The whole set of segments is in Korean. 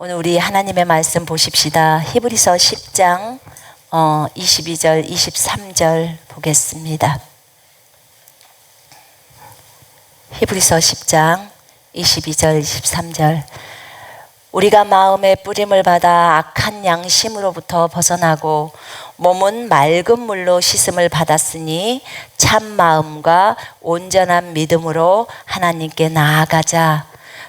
오늘 우리 하나님의 말씀 보십시다. 히브리서 10장 22절 23절 보겠습니다. 히브리서 10장 22절 23절. 우리가 마음의 뿌림을 받아 악한 양심으로부터 벗어나고 몸은 맑은 물로 씻음을 받았으니 참 마음과 온전한 믿음으로 하나님께 나아가자.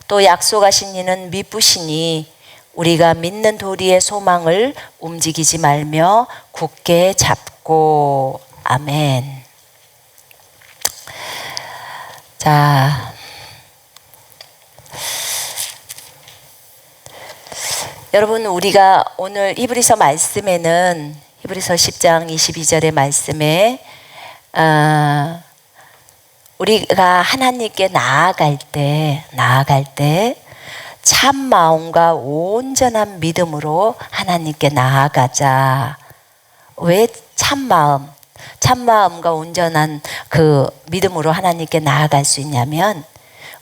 또 약속하신 이는 미쁘시니 우리가 믿는 도리의 소망을 움직이지 말며 굳게 잡고. 아멘. 자, 여러분, 우리가 오늘 히브리서 말씀에는 히브리서 10장 22절의 말씀에 우리가 하나님께 나아갈 때 참 마음과 온전한 믿음으로 하나님께 나아가자. 왜 참마음과 온전한 그 믿음으로 하나님께 나아갈 수 있냐면,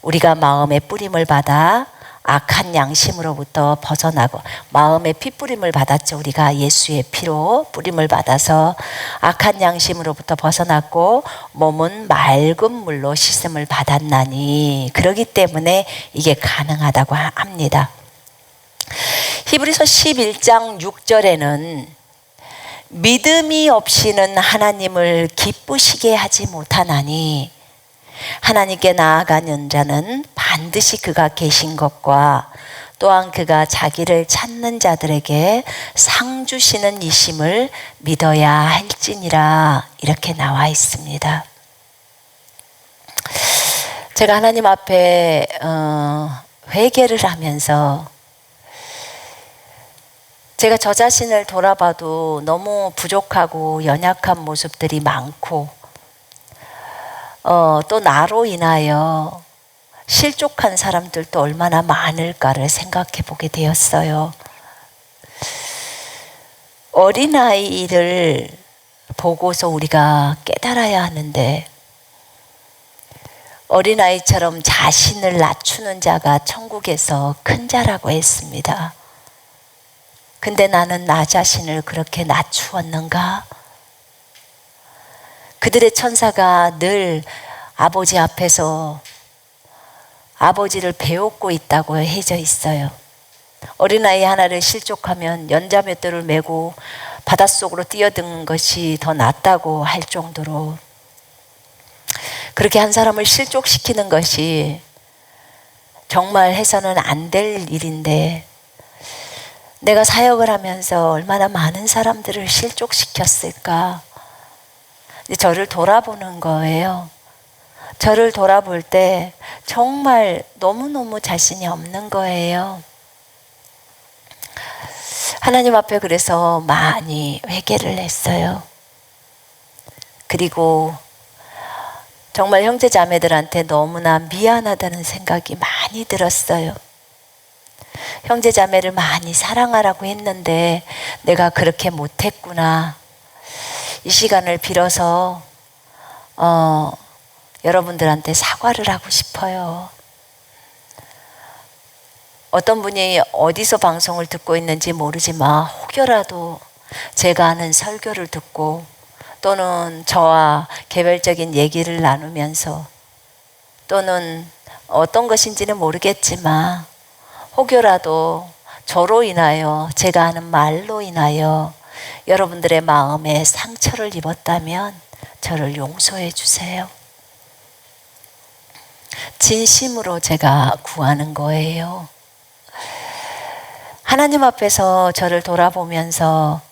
우리가 마음의 뿌림을 받아 악한 양심으로부터 벗어나고, 마음의 피 뿌림을 받았죠. 우리가 예수의 피로 뿌림을 받아서 악한 양심으로부터 벗어났고 몸은 맑은 물로 씻음을 받았나니, 그러기 때문에 이게 가능하다고 합니다. 히브리서 11장 6절에는 믿음이 없이는 하나님을 기쁘시게 하지 못하나니 하나님께 나아가는 자는 반드시 그가 계신 것과 또한 그가 자기를 찾는 자들에게 상 주시는 이심을 믿어야 할지니라, 이렇게 나와 있습니다. 제가 하나님 앞에 회개를 하면서 제가 저 자신을 돌아봐도 너무 부족하고 연약한 모습들이 많고, 또 나로 인하여 실족한 사람들도 얼마나 많을까를 생각해 보게 되었어요. 어린아이를 보고서 우리가 깨달아야 하는데, 어린아이처럼 자신을 낮추는 자가 천국에서 큰 자라고 했습니다. 근데 나는 나 자신을 그렇게 낮추었는가? 그들의 천사가 늘 아버지 앞에서 아버지를 배웠고 있다고 해져 있어요. 어린아이 하나를 실족하면 연자맷돌을 메고 바닷속으로 뛰어드는 것이 더 낫다고 할 정도로, 그렇게 한 사람을 실족시키는 것이 정말 해서는 안 될 일인데, 내가 사역을 하면서 얼마나 많은 사람들을 실족시켰을까. 저를 돌아보는 거예요. 저를 돌아볼 때 정말 너무너무 자신이 없는 거예요. 하나님 앞에 그래서 많이 회개를 했어요. 그리고 정말 형제 자매들한테 너무나 미안하다는 생각이 많이 들었어요. 형제 자매를 많이 사랑하라고 했는데 내가 그렇게 못했구나. 이 시간을 빌어서 여러분들한테 사과를 하고 싶어요. 어떤 분이 어디서 방송을 듣고 있는지 모르지만 혹여라도 제가 하는 설교를 듣고 또는 저와 개별적인 얘기를 나누면서 또는 어떤 것인지는 모르겠지만 혹여라도 저로 인하여, 제가 하는 말로 인하여 여러분들의 마음에 상처를 입었다면 저를 용서해 주세요. 진심으로 제가 구하는 거예요. 하나님 앞에서 저를 돌아보면서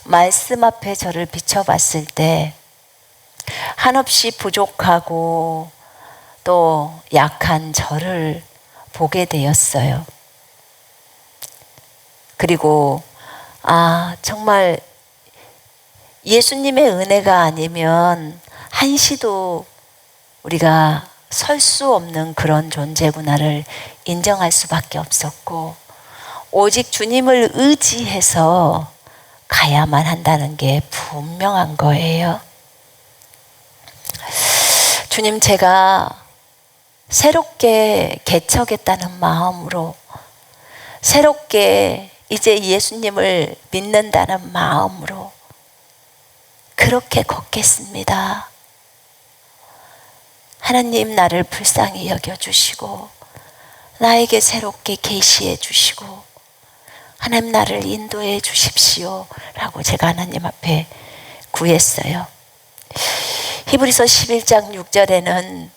말씀 앞에 저를 비춰봤을 때 한없이 부족하고 또 약한 저를 보게 되었어요. 그리고 정말 예수님의 은혜가 아니면 한시도 우리가 설 수 없는 그런 존재구나를 인정할 수밖에 없었고, 오직 주님을 의지해서 가야만 한다는 게 분명한 거예요. 주님, 제가 새롭게 개척했다는 마음으로 새롭게 이제 예수님을 믿는다는 마음으로 그렇게 걷겠습니다. 하나님, 나를 불쌍히 여겨주시고 나에게 새롭게 계시해 주시고 하나님, 나를 인도해 주십시오 라고 제가 하나님 앞에 구했어요. 히브리서 11장 6절에는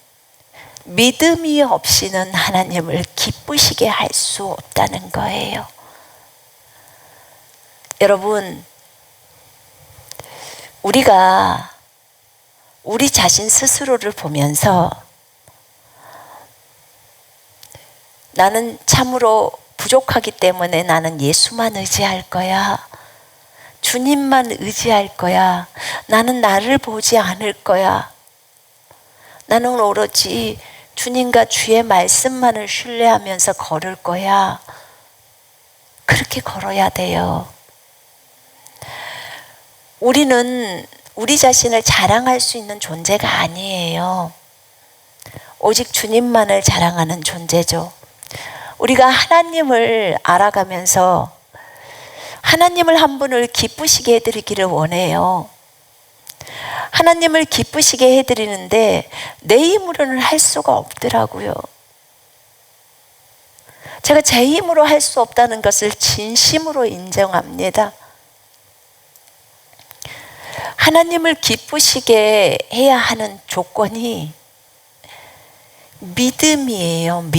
믿음이 없이는 하나님을 기쁘시게 할 수 없다는 거예요. 여러분, 우리가 우리 자신 스스로를 보면서 나는 참으로 부족하기 때문에 나는 예수만 의지할 거야, 주님만 의지할 거야, 나는 나를 보지 않을 거야, 나는 오로지 주님과 주의 말씀만을 신뢰하면서 걸을 거야, 그렇게 걸어야 돼요. 우리는 우리 자신을 자랑할 수 있는 존재가 아니에요. 오직 주님만을 자랑하는 존재죠. 우리가 하나님을 알아가면서 하나님을 한 분을 기쁘시게 해드리기를 원해요. 하나님을 기쁘시게 해드리는데 내 힘으로는 할 수가 없더라고요. 제가 제 힘으로 할 수 없다는 것을 진심으로 인정합니다. 하나님을 기쁘시게 해야 하는 조건이 믿음이에요.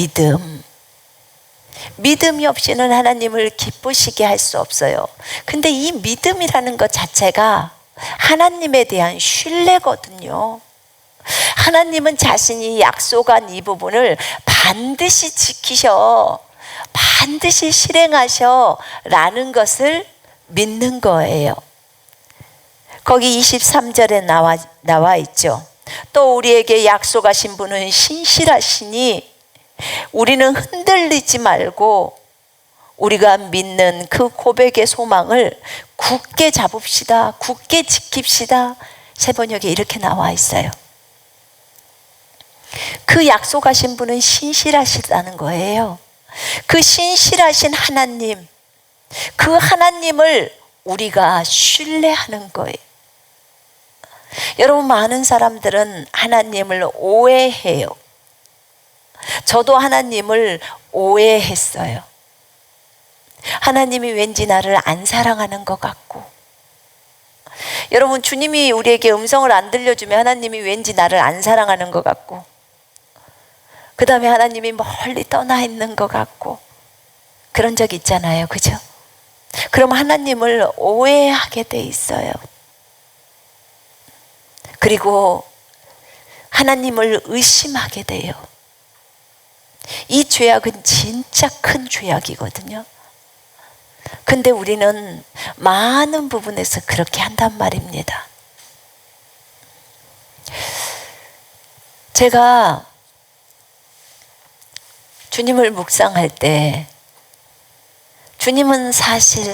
믿음이 없이는 하나님을 기쁘시게 할 수 없어요. 근데 이 믿음이라는 것 자체가 하나님에 대한 신뢰거든요. 하나님은 자신이 약속한 이 부분을 반드시 지키셔, 반드시 실행하셔 라는 것을 믿는 거예요. 거기 23절에 나와 있죠. 또 우리에게 약속하신 분은 신실하시니 우리는 흔들리지 말고 우리가 믿는 그 고백의 소망을 굳게 잡읍시다, 굳게 지킵시다. 세번역에 이렇게 나와 있어요. 그 약속하신 분은 신실하시다는 거예요. 그 신실하신 하나님, 그 하나님을 우리가 신뢰하는 거예요. 여러분, 많은 사람들은 하나님을 오해해요. 저도 하나님을 오해했어요. 하나님이 왠지 나를 안 사랑하는 것 같고, 여러분, 주님이 우리에게 음성을 안 들려주면 하나님이 왠지 나를 안 사랑하는 것 같고, 그 다음에 하나님이 멀리 떠나 있는 것 같고, 그런 적 있잖아요. 그죠? 그럼 하나님을 오해하게 돼 있어요. 그리고 하나님을 의심하게 돼요. 이 죄악은 진짜 큰 죄악이거든요. 근데 우리는 많은 부분에서 그렇게 한단 말입니다. 제가 주님을 묵상할 때 주님은 사실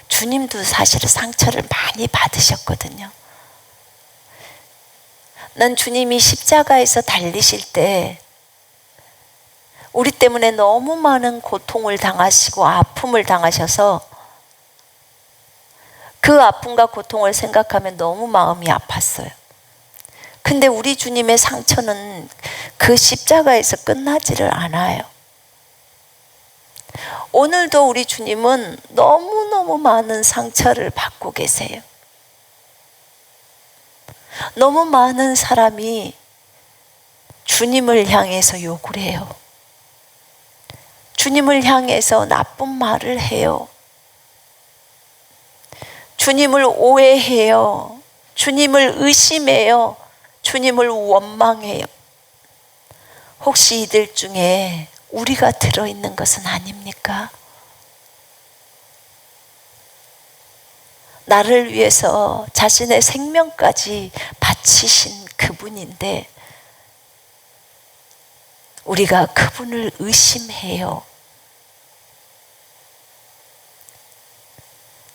주님도 사실 상처를 많이 받으셨거든요. 난 주님이 십자가에서 달리실 때 우리 때문에 너무 많은 고통을 당하시고 아픔을 당하셔서 그 아픔과 고통을 생각하면 너무 마음이 아팠어요. 근데 우리 주님의 상처는 그 십자가에서 끝나지를 않아요. 오늘도 우리 주님은 너무너무 많은 상처를 받고 계세요. 너무 많은 사람이 주님을 향해서 욕을 해요. 주님을 향해서 나쁜 말을 해요. 주님을 오해해요. 주님을 의심해요. 주님을 원망해요. 혹시 이들 중에 우리가 들어있는 것은 아닙니까? 나를 위해서 자신의 생명까지 바치신 그분인데 우리가 그분을 의심해요.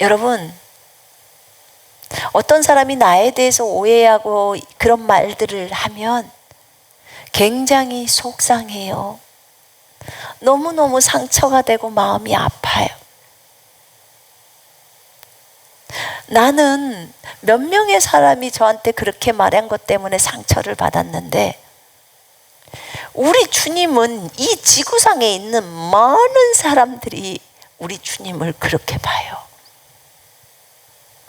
여러분, 어떤 사람이 나에 대해서 오해하고 그런 말들을 하면 굉장히 속상해요. 너무너무 상처가 되고 마음이 아파요. 나는 몇 명의 사람이 저한테 그렇게 말한 것 때문에 상처를 받았는데, 우리 주님은 이 지구상에 있는 많은 사람들이 우리 주님을 그렇게 봐요.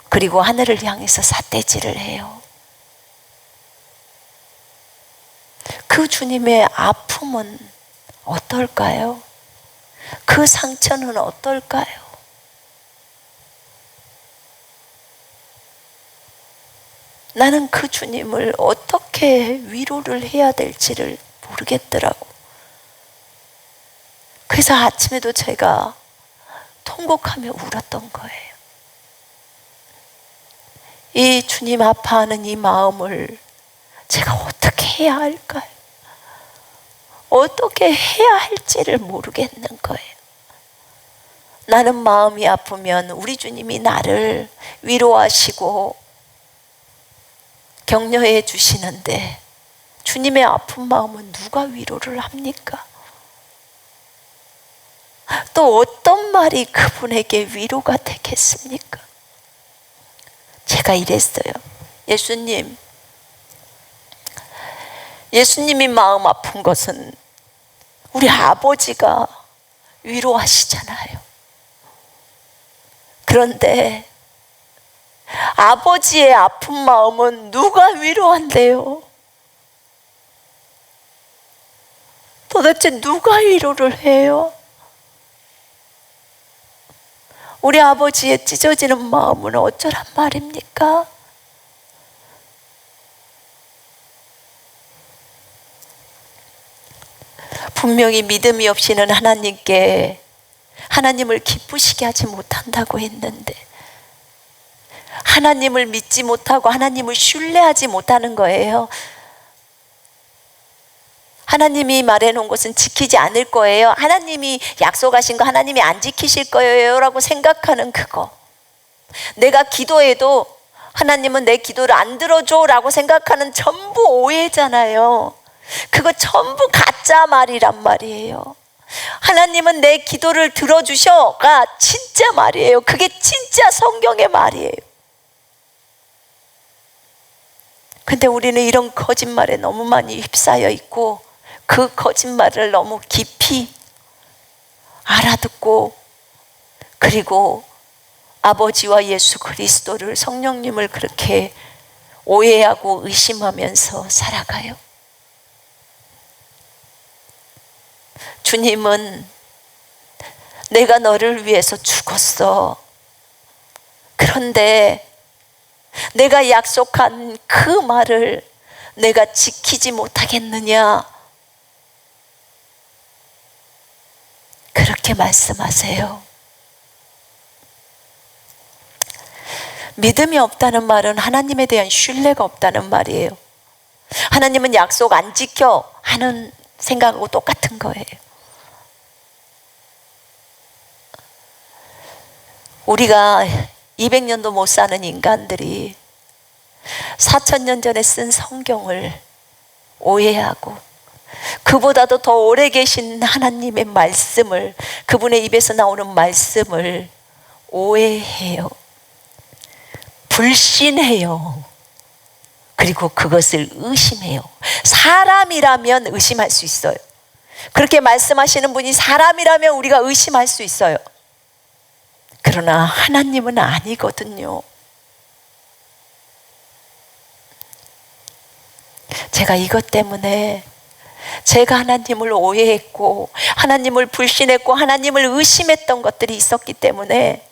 그리고 하늘을 향해서 삿대질을 해요. 그 주님의 아픔은 어떨까요? 그 상처는 어떨까요? 나는 그 주님을 어떻게 위로를 해야 될지를 모르겠더라고. 그래서 아침에도 제가 통곡하며 울었던 거예요. 이 주님 아파하는 이 마음을 제가 어떻게 해야 할까요? 어떻게 해야 할지를 모르겠는 거예요. 나는 마음이 아프면 우리 주님이 나를 위로하시고 격려해 주시는데, 주님의 아픈 마음은 누가 위로를 합니까? 또 어떤 말이 그분에게 위로가 되겠습니까? 제가 이랬어요. 예수님이 마음 아픈 것은 우리 아버지가 위로하시잖아요. 그런데 아버지의 아픈 마음은 누가 위로한대요? 도대체 누가 위로를 해요? 우리 아버지의 찢어지는 마음은 어쩌란 말입니까? 분명히 믿음이 없이는 하나님을 기쁘시게 하지 못한다고 했는데, 하나님을 믿지 못하고 하나님을 신뢰하지 못하는 거예요. 하나님이 말해놓은 것은 지키지 않을 거예요. 하나님이 약속하신 거 하나님이 안 지키실 거예요 라고 생각하는 그거. 내가 기도해도 하나님은 내 기도를 안 들어줘 라고 생각하는 전부 오해잖아요. 그거 전부 가짜 말이란 말이에요. 하나님은 내 기도를 들어주셔가 진짜 말이에요. 그게 진짜 성경의 말이에요. 근데 우리는 이런 거짓말에 너무 많이 휩싸여 있고, 그 거짓말을 너무 깊이 알아듣고, 그리고 아버지와 예수 그리스도를, 성령님을 그렇게 오해하고 의심하면서 살아가요. 주님은 내가 너를 위해서 죽었어. 그런데 내가 약속한 그 말을 내가 지키지 못하겠느냐? 그렇게 말씀하세요. 믿음이 없다는 말은 하나님에 대한 신뢰가 없다는 말이에요. 하나님은 약속 안 지켜 하는 생각하고 똑같은 거예요. 우리가 200년도 못 사는 인간들이 4000년 전에 쓴 성경을 오해하고, 그보다도 더 오래 계신 하나님의 말씀을, 그분의 입에서 나오는 말씀을 오해해요. 불신해요. 그리고 그것을 의심해요. 사람이라면 의심할 수 있어요. 그렇게 말씀하시는 분이 사람이라면 우리가 의심할 수 있어요. 그러나 하나님은 아니거든요. 제가 이것 때문에 제가 하나님을 오해했고, 하나님을 불신했고, 하나님을 의심했던 것들이 있었기 때문에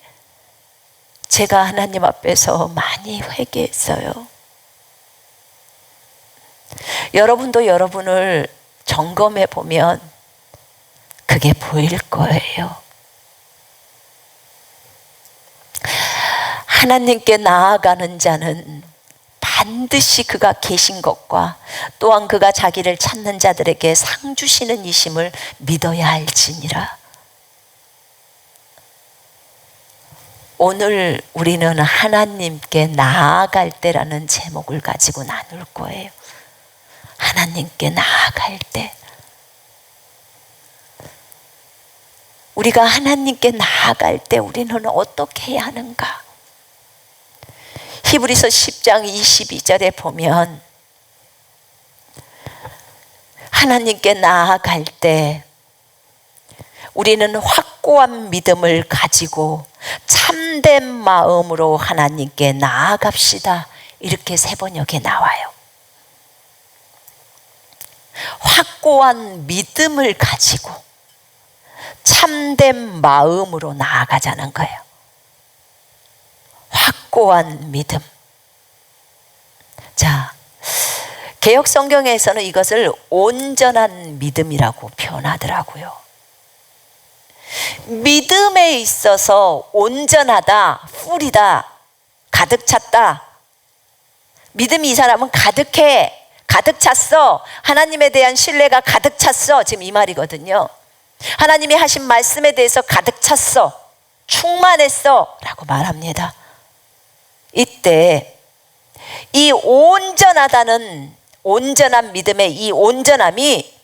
제가 하나님 앞에서 많이 회개했어요. 여러분도 여러분을 점검해 보면 그게 보일 거예요. 하나님께 나아가는 자는 반드시 그가 계신 것과 또한 그가 자기를 찾는 자들에게 상 주시는 이심을 믿어야 할지니라. 오늘 우리는 하나님께 나아갈 때라는 제목을 가지고 나눌 거예요. 하나님께 나아갈 때. 우리가 하나님께 나아갈 때 우리는 어떻게 해야 하는가? 히브리서 10장 22절에 보면 하나님께 나아갈 때 우리는 확고한 믿음을 가지고 참된 마음으로 하나님께 나아갑시다. 이렇게 세번역에 나와요. 확고한 믿음을 가지고 참된 마음으로 나아가자는 거예요. 확고한 믿음. 자, 개역 성경에서는 이것을 온전한 믿음이라고 표현하더라고요. 믿음에 있어서 온전하다, 풀이다, 가득 찼다. 믿음이 이 사람은 가득해, 가득 찼어. 하나님에 대한 신뢰가 가득 찼어. 지금 이 말이거든요. 하나님이 하신 말씀에 대해서 가득 찼어, 충만했어 라고 말합니다. 이때 이 온전하다는 온전한 믿음의 이 온전함이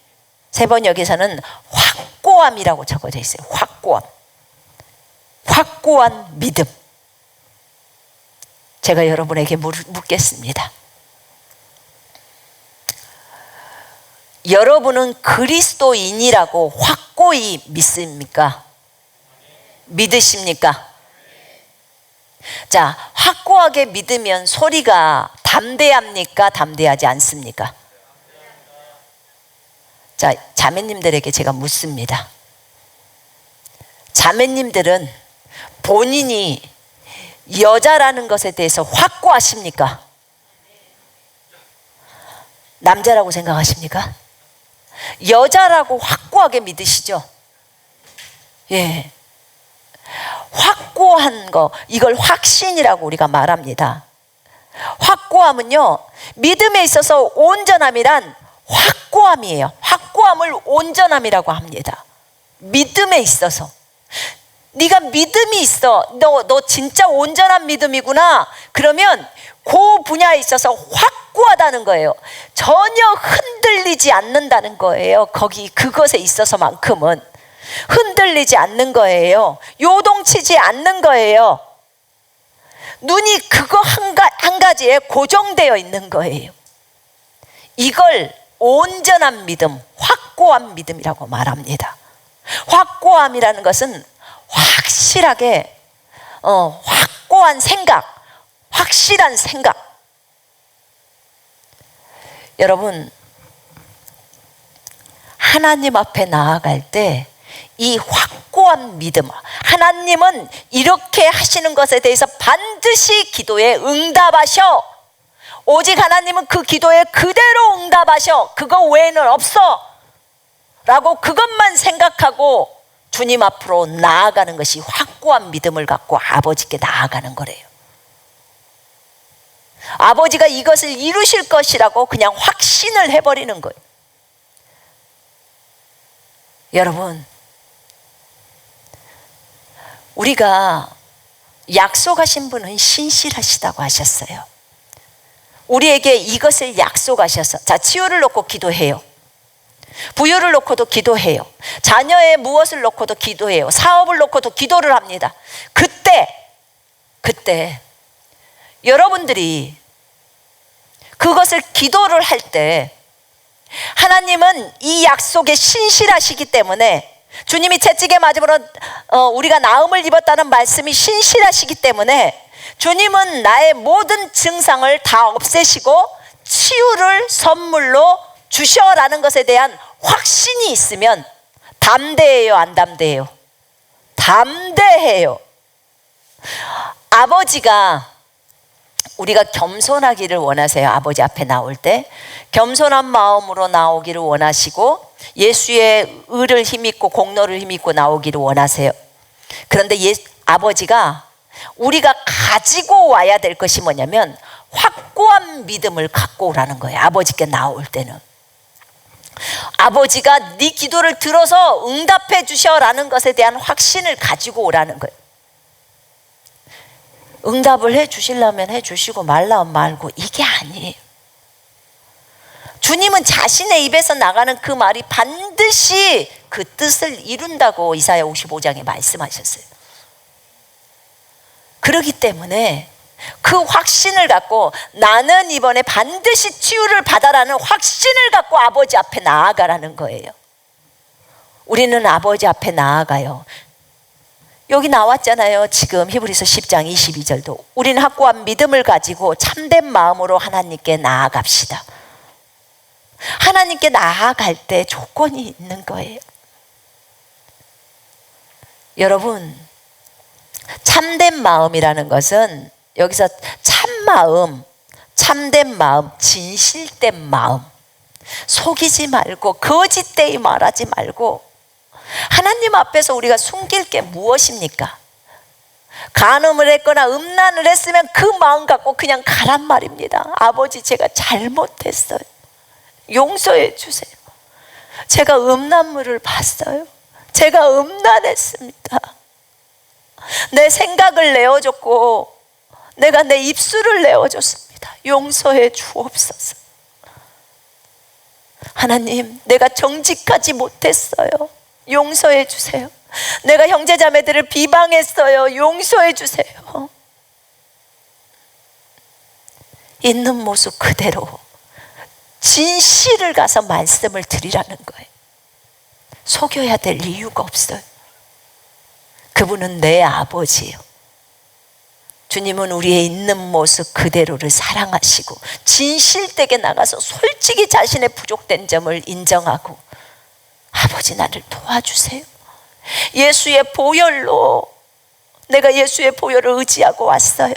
세번역에서는 확고함이라고 적어져 있어요. 확고함, 확고한 믿음. 제가 여러분에게 묻겠습니다. 여러분은 그리스도인이라고 확고히 믿습니까? 믿으십니까? 자, 확고하게 믿으면 소리가 담대합니까? 담대하지 않습니까? 자, 자매님들에게 제가 묻습니다. 자매님들은 본인이 여자라는 것에 대해서 확고하십니까? 남자라고 생각하십니까? 여자라고 확고하게 믿으시죠? 예. 확고한 거, 이걸 확신이라고 우리가 말합니다. 확고함은요, 믿음에 있어서 온전함이란 확고함이에요. 확고함을 온전함이라고 합니다. 믿음에 있어서. 네가 믿음이 있어. 너 진짜 온전한 믿음이구나. 그러면 그 분야에 있어서 확고하다는 거예요. 전혀 흔들리지 않는다는 거예요. 그것에 있어서만큼은 흔들리지 않는 거예요. 요동치지 않는 거예요. 눈이 그거 한 가지에 고정되어 있는 거예요. 이걸 온전한 믿음, 확고한 믿음이라고 말합니다. 확고함이라는 것은 확실하게 확고한 생각, 확실한 생각. 여러분, 하나님 앞에 나아갈 때 이 확고한 믿음, 하나님은 이렇게 하시는 것에 대해서 반드시 기도에 응답하셔. 오직 하나님은 그 기도에 그대로 응답하셔. 그거 외에는 없어 라고 그것만 생각하고 주님 앞으로 나아가는 것이 확고한 믿음을 갖고 아버지께 나아가는 거래요. 아버지가 이것을 이루실 것이라고 그냥 확신을 해버리는 거예요. 여러분, 우리가 약속하신 분은 신실하시다고 하셨어요. 우리에게 이것을 약속하셔서, 자, 치유를 놓고 기도해요. 부유를 놓고도 기도해요. 자녀의 무엇을 놓고도 기도해요. 사업을 놓고도 기도를 합니다. 그때 여러분들이 그것을 기도를 할 때 하나님은 이 약속에 신실하시기 때문에, 주님이 채찍에 맞음으로 우리가 나음을 입었다는 말씀이 신실하시기 때문에 주님은 나의 모든 증상을 다 없애시고 치유를 선물로 주셔라는 것에 대한 확신이 있으면 담대해요, 안 담대해요? 담대해요. 아버지가 우리가 겸손하기를 원하세요. 아버지 앞에 나올 때 겸손한 마음으로 나오기를 원하시고 예수의 의를 힘입고 공로를 힘입고 나오기를 원하세요. 그런데 아버지가 우리가 가지고 와야 될 것이 뭐냐면 확고한 믿음을 갖고 오라는 거예요. 아버지께 나올 때는 아버지가 네 기도를 들어서 응답해 주셔라는 것에 대한 확신을 가지고 오라는 거예요. 응답을 해 주시려면 해 주시고 말라면 말고, 이게 아니에요. 주님은 자신의 입에서 나가는 그 말이 반드시 그 뜻을 이룬다고 이사야 55장에 말씀하셨어요. 그렇기 때문에 그 확신을 갖고 나는 이번에 반드시 치유를 받아라는 확신을 갖고 아버지 앞에 나아가라는 거예요. 우리는 아버지 앞에 나아가요. 여기 나왔잖아요. 지금 히브리서 10장 22절도 우리는 확고한 믿음을 가지고 참된 마음으로 하나님께 나아갑시다. 하나님께 나아갈 때 조건이 있는 거예요. 여러분, 참된 마음이라는 것은 여기서 참마음, 참된 마음, 진실된 마음, 속이지 말고 거짓되이 말하지 말고 하나님 앞에서 우리가 숨길 게 무엇입니까? 간음을 했거나 음란을 했으면 그 마음 갖고 그냥 가란 말입니다. 아버지, 제가 잘못했어요. 용서해 주세요. 제가 음란물을 봤어요. 제가 음란했습니다. 내 생각을 내어줬고 내가 내 입술을 내어줬습니다. 용서해 주옵소서. 하나님, 내가 정직하지 못했어요. 용서해 주세요. 내가 형제자매들을 비방했어요. 용서해 주세요. 있는 모습 그대로 진실을 가서 말씀을 드리라는 거예요. 속여야 될 이유가 없어요. 그분은 내 아버지예요. 주님은 우리의 있는 모습 그대로를 사랑하시고 진실되게 나가서 솔직히 자신의 부족된 점을 인정하고 아버지, 나를 도와주세요. 예수의 보혈로, 내가 예수의 보혈을 의지하고 왔어요.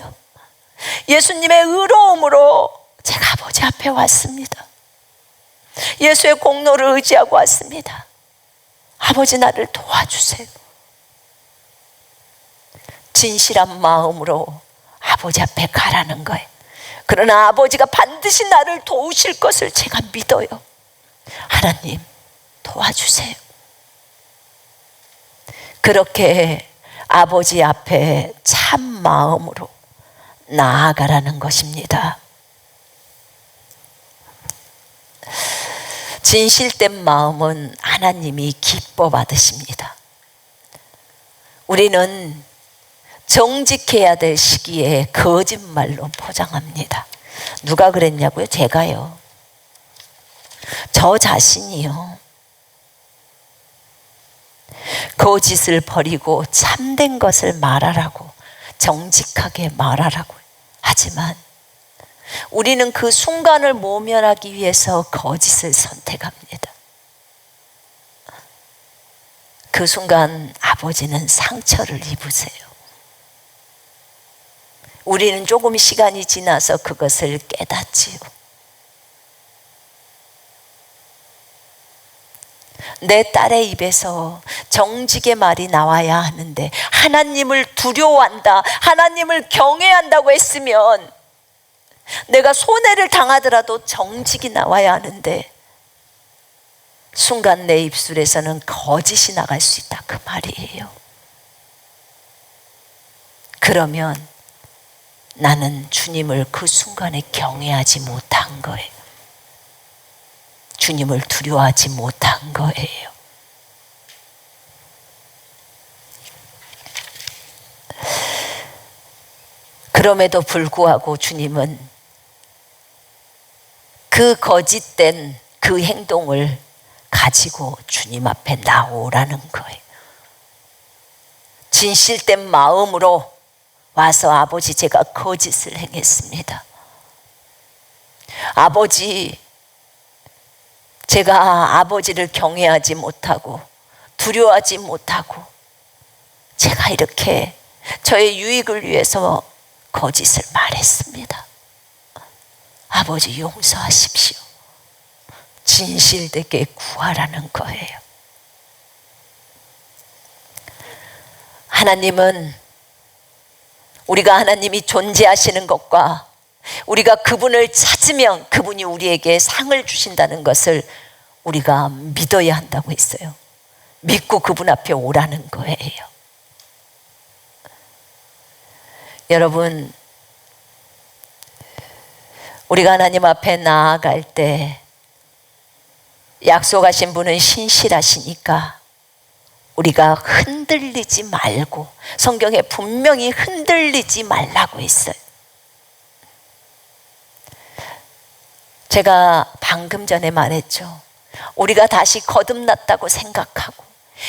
예수님의 의로움으로 제가 아버지 앞에 왔습니다. 예수의 공로를 의지하고 왔습니다. 아버지, 나를 도와주세요. 진실한 마음으로 아버지 앞에 가라는 거예요. 그러나 아버지가 반드시 나를 도우실 것을 제가 믿어요. 하나님, 도와주세요. 그렇게 아버지 앞에 참 마음으로 나아가라는 것입니다. 진실된 마음은 하나님이 기뻐 받으십니다. 우리는 정직해야 될 시기에 거짓말로 포장합니다. 누가 그랬냐고요? 제가요. 저 자신이요. 거짓을 버리고 참된 것을 말하라고, 정직하게 말하라고. 하지만 우리는 그 순간을 모면하기 위해서 거짓을 선택합니다. 그 순간 아버지는 상처를 입으세요. 우리는 조금 시간이 지나서 그것을 깨닫지요. 내 딸의 입에서 정직의 말이 나와야 하는데 하나님을 두려워한다, 하나님을 경외한다고 했으면 내가 손해를 당하더라도 정직이 나와야 하는데 순간 내 입술에서는 거짓이 나갈 수 있다, 그 말이에요. 그러면 나는 주님을 그 순간에 경외하지 못한 거예요. 주님을 두려워하지 못한 거예요. 그럼에도 불구하고 주님은 그 거짓된 그 행동을 가지고 주님 앞에 나오라는 거예요. 진실된 마음으로 와서 아버지, 제가 거짓을 행했습니다. 아버지, 제가 아버지를 경외하지 못하고 두려워하지 못하고 제가 이렇게 저의 유익을 위해서 거짓을 말했습니다. 아버지, 용서하십시오. 진실되게 구하라는 거예요. 하나님은 우리가 하나님이 존재하시는 것과 우리가 그분을 찾으면 그분이 우리에게 상을 주신다는 것을 우리가 믿어야 한다고 했어요. 믿고 그분 앞에 오라는 거예요. 여러분, 우리가 하나님 앞에 나아갈 때 약속하신 분은 신실하시니까 우리가 흔들리지 말고, 성경에 분명히 흔들리지 말라고 했어요. 제가 방금 전에 말했죠. 우리가 다시 거듭났다고 생각하고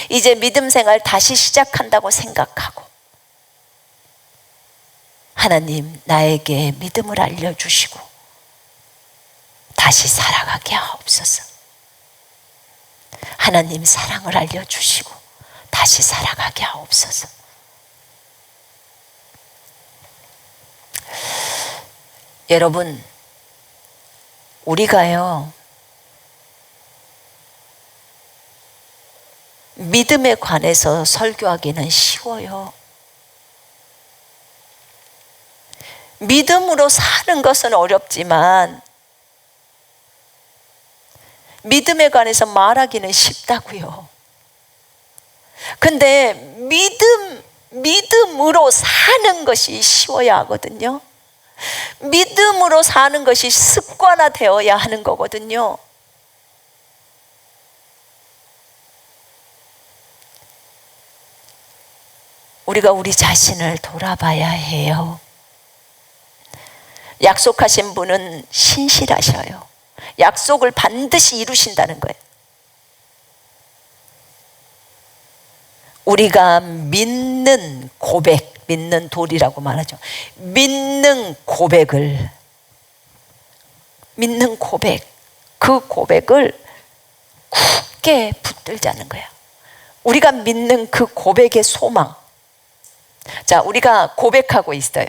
이제 믿음 생활 다시 시작한다고 생각하고, 하나님 나에게 믿음을 알려주시고 다시 살아가게 하옵소서. 하나님 사랑을 알려주시고 다시 살아가게 하옵소서. 여러분, 우리가요, 믿음에 관해서 설교하기는 쉬워요. 믿음으로 사는 것은 어렵지만 믿음에 관해서 말하기는 쉽다고요. 근데 믿음으로 사는 것이 쉬워야 하거든요. 믿음으로 사는 것이 습관화되어야 하는 거거든요. 우리가 우리 자신을 돌아봐야 해요. 약속하신 분은 신실하셔요. 약속을 반드시 이루신다는 거예요. 우리가 믿는 고백, 믿는 돌이라고 말하죠. 믿는 고백을, 그 고백을 굳게 붙들자는 거예요. 우리가 믿는 그 고백의 소망. 자, 우리가 고백하고 있어요.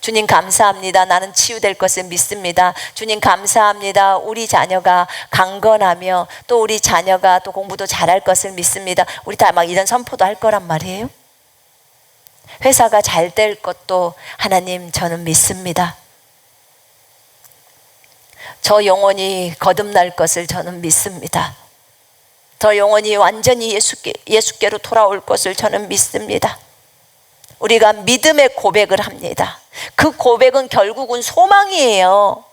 주님 감사합니다. 나는 치유될 것을 믿습니다. 주님 감사합니다. 우리 자녀가 강건하며 또 우리 자녀가 또 공부도 잘할 것을 믿습니다. 우리 다 막 이런 선포도 할 거란 말이에요. 회사가 잘 될 것도 하나님 저는 믿습니다. 저 영혼이 거듭날 것을 저는 믿습니다. 저 영혼이 완전히 예수께로 돌아올 것을 저는 믿습니다. 우리가 믿음의 고백을 합니다. 그 고백은 결국은 소망이에요.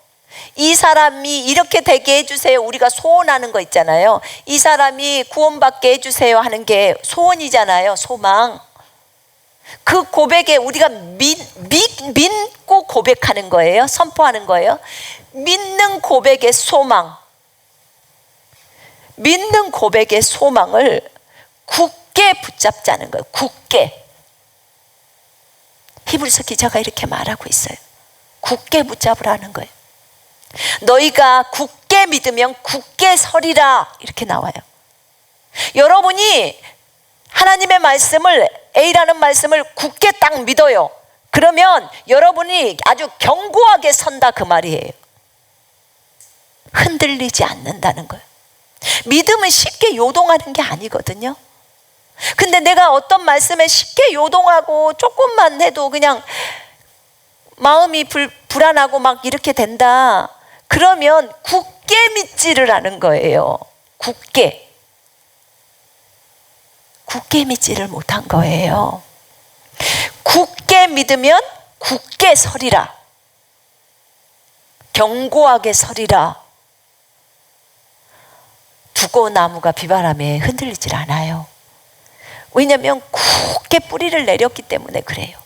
이 사람이 이렇게 되게 해주세요. 우리가 소원하는 거 있잖아요. 이 사람이 구원받게 해주세요 하는 게 소원이잖아요. 소망. 그 고백에 우리가 믿고 고백하는 거예요. 선포하는 거예요. 믿는 고백의 소망. 믿는 고백의 소망을 굳게 붙잡자는 거예요. 굳게. 히브리서 기자가 이렇게 말하고 있어요. 굳게 붙잡으라는 거예요. 너희가 굳게 믿으면 굳게 서리라, 이렇게 나와요. 여러분이 하나님의 말씀을, A라는 말씀을 굳게 딱 믿어요. 그러면 여러분이 아주 견고하게 선다, 그 말이에요. 흔들리지 않는다는 거예요. 믿음은 쉽게 요동하는 게 아니거든요. 근데 내가 어떤 말씀에 쉽게 요동하고 조금만 해도 그냥 마음이 불안하고 막 이렇게 된다. 그러면 굳게 믿지를 않은 거예요. 굳게 믿지를 못한 거예요. 굳게 믿으면 굳게 서리라. 견고하게 서리라. 두꺼운 나무가 비바람에 흔들리질 않아요. 왜냐하면 굳게 뿌리를 내렸기 때문에 그래요.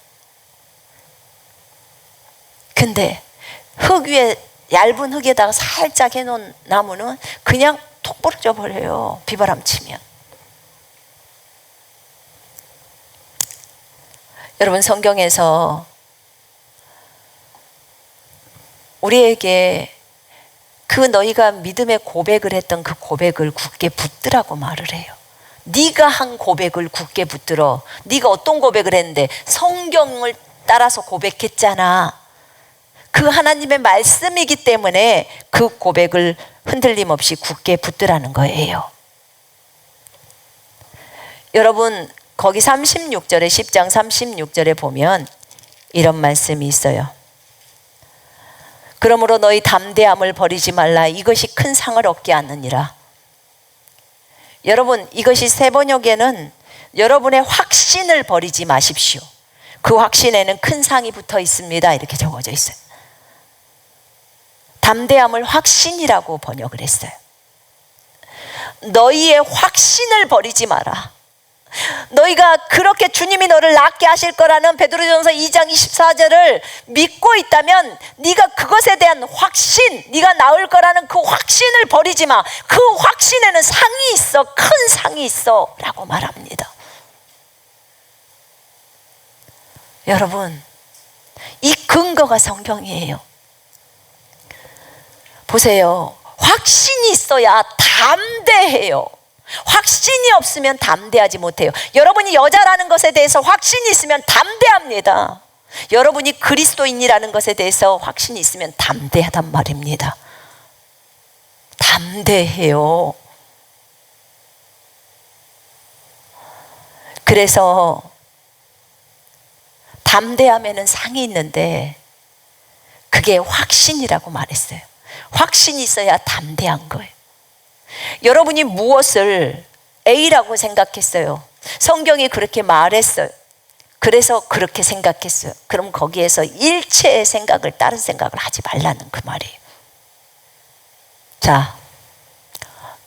근데 흙 위에, 얇은 흙에다가 살짝 해놓은 나무는 그냥 톡 부러져 버려요. 비바람 치면. 여러분, 성경에서 우리에게 그 너희가 믿음의 고백을 했던 그 고백을 굳게 붙들라고 말을 해요. 네가 한 고백을 굳게 붙들어. 네가 어떤 고백을 했는데? 성경을 따라서 고백했잖아. 그 하나님의 말씀이기 때문에 그 고백을 흔들림 없이 굳게 붙들라는 거예요. 여러분, 거기 36절에, 10장 36절에 보면 이런 말씀이 있어요. 그러므로 너희 담대함을 버리지 말라. 이것이 큰 상을 얻게 하느니라. 여러분, 이것이 새 번역에는 여러분의 확신을 버리지 마십시오. 그 확신에는 큰 상이 붙어 있습니다, 이렇게 적어져 있어요. 담대함을 확신이라고 번역을 했어요. 너희의 확신을 버리지 마라. 너희가 그렇게 주님이 너를 낫게 하실 거라는 베드로전서 2장 24절을 믿고 있다면 네가 그것에 대한 확신, 네가 나을 거라는 그 확신을 버리지 마. 그 확신에는 상이 있어, 큰 상이 있어 라고 말합니다. 여러분, 이 근거가 성경이에요. 보세요. 확신이 있어야 담대해요. 확신이 없으면 담대하지 못해요. 여러분이 여자라는 것에 대해서 확신이 있으면 담대합니다. 여러분이 그리스도인이라는 것에 대해서 확신이 있으면 담대하단 말입니다. 담대해요. 그래서 담대함에는 상이 있는데 그게 확신이라고 말했어요. 확신이 있어야 담대한 거예요. 여러분이 무엇을 A라고 생각했어요. 성경이 그렇게 말했어요. 그래서 그렇게 생각했어요. 그럼 거기에서 일체의 생각을, 다른 생각을 하지 말라는 그 말이에요. 자,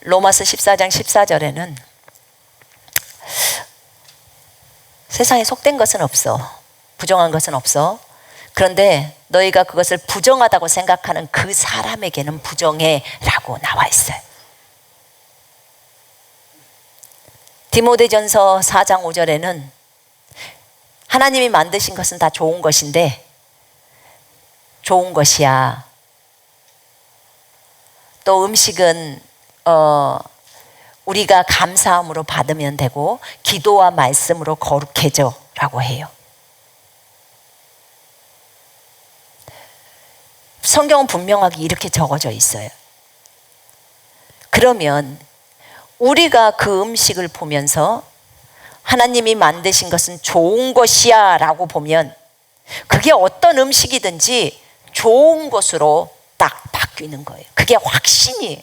로마서 14장 14절에는 세상에 속된 것은 없어. 부정한 것은 없어. 그런데 너희가 그것을 부정하다고 생각하는 그 사람에게는 부정해 라고 나와 있어요. 디모데전서 4장 5절에는 하나님이 만드신 것은 다 좋은 것인데 좋은 것이야. 또 음식은 우리가 감사함으로 받으면 되고 기도와 말씀으로 거룩해져 라고 해요. 성경은 분명하게 이렇게 적어져 있어요. 그러면 우리가 그 음식을 보면서 하나님이 만드신 것은 좋은 것이야 라고 보면 그게 어떤 음식이든지 좋은 것으로 딱 바뀌는 거예요. 그게 확신이에요.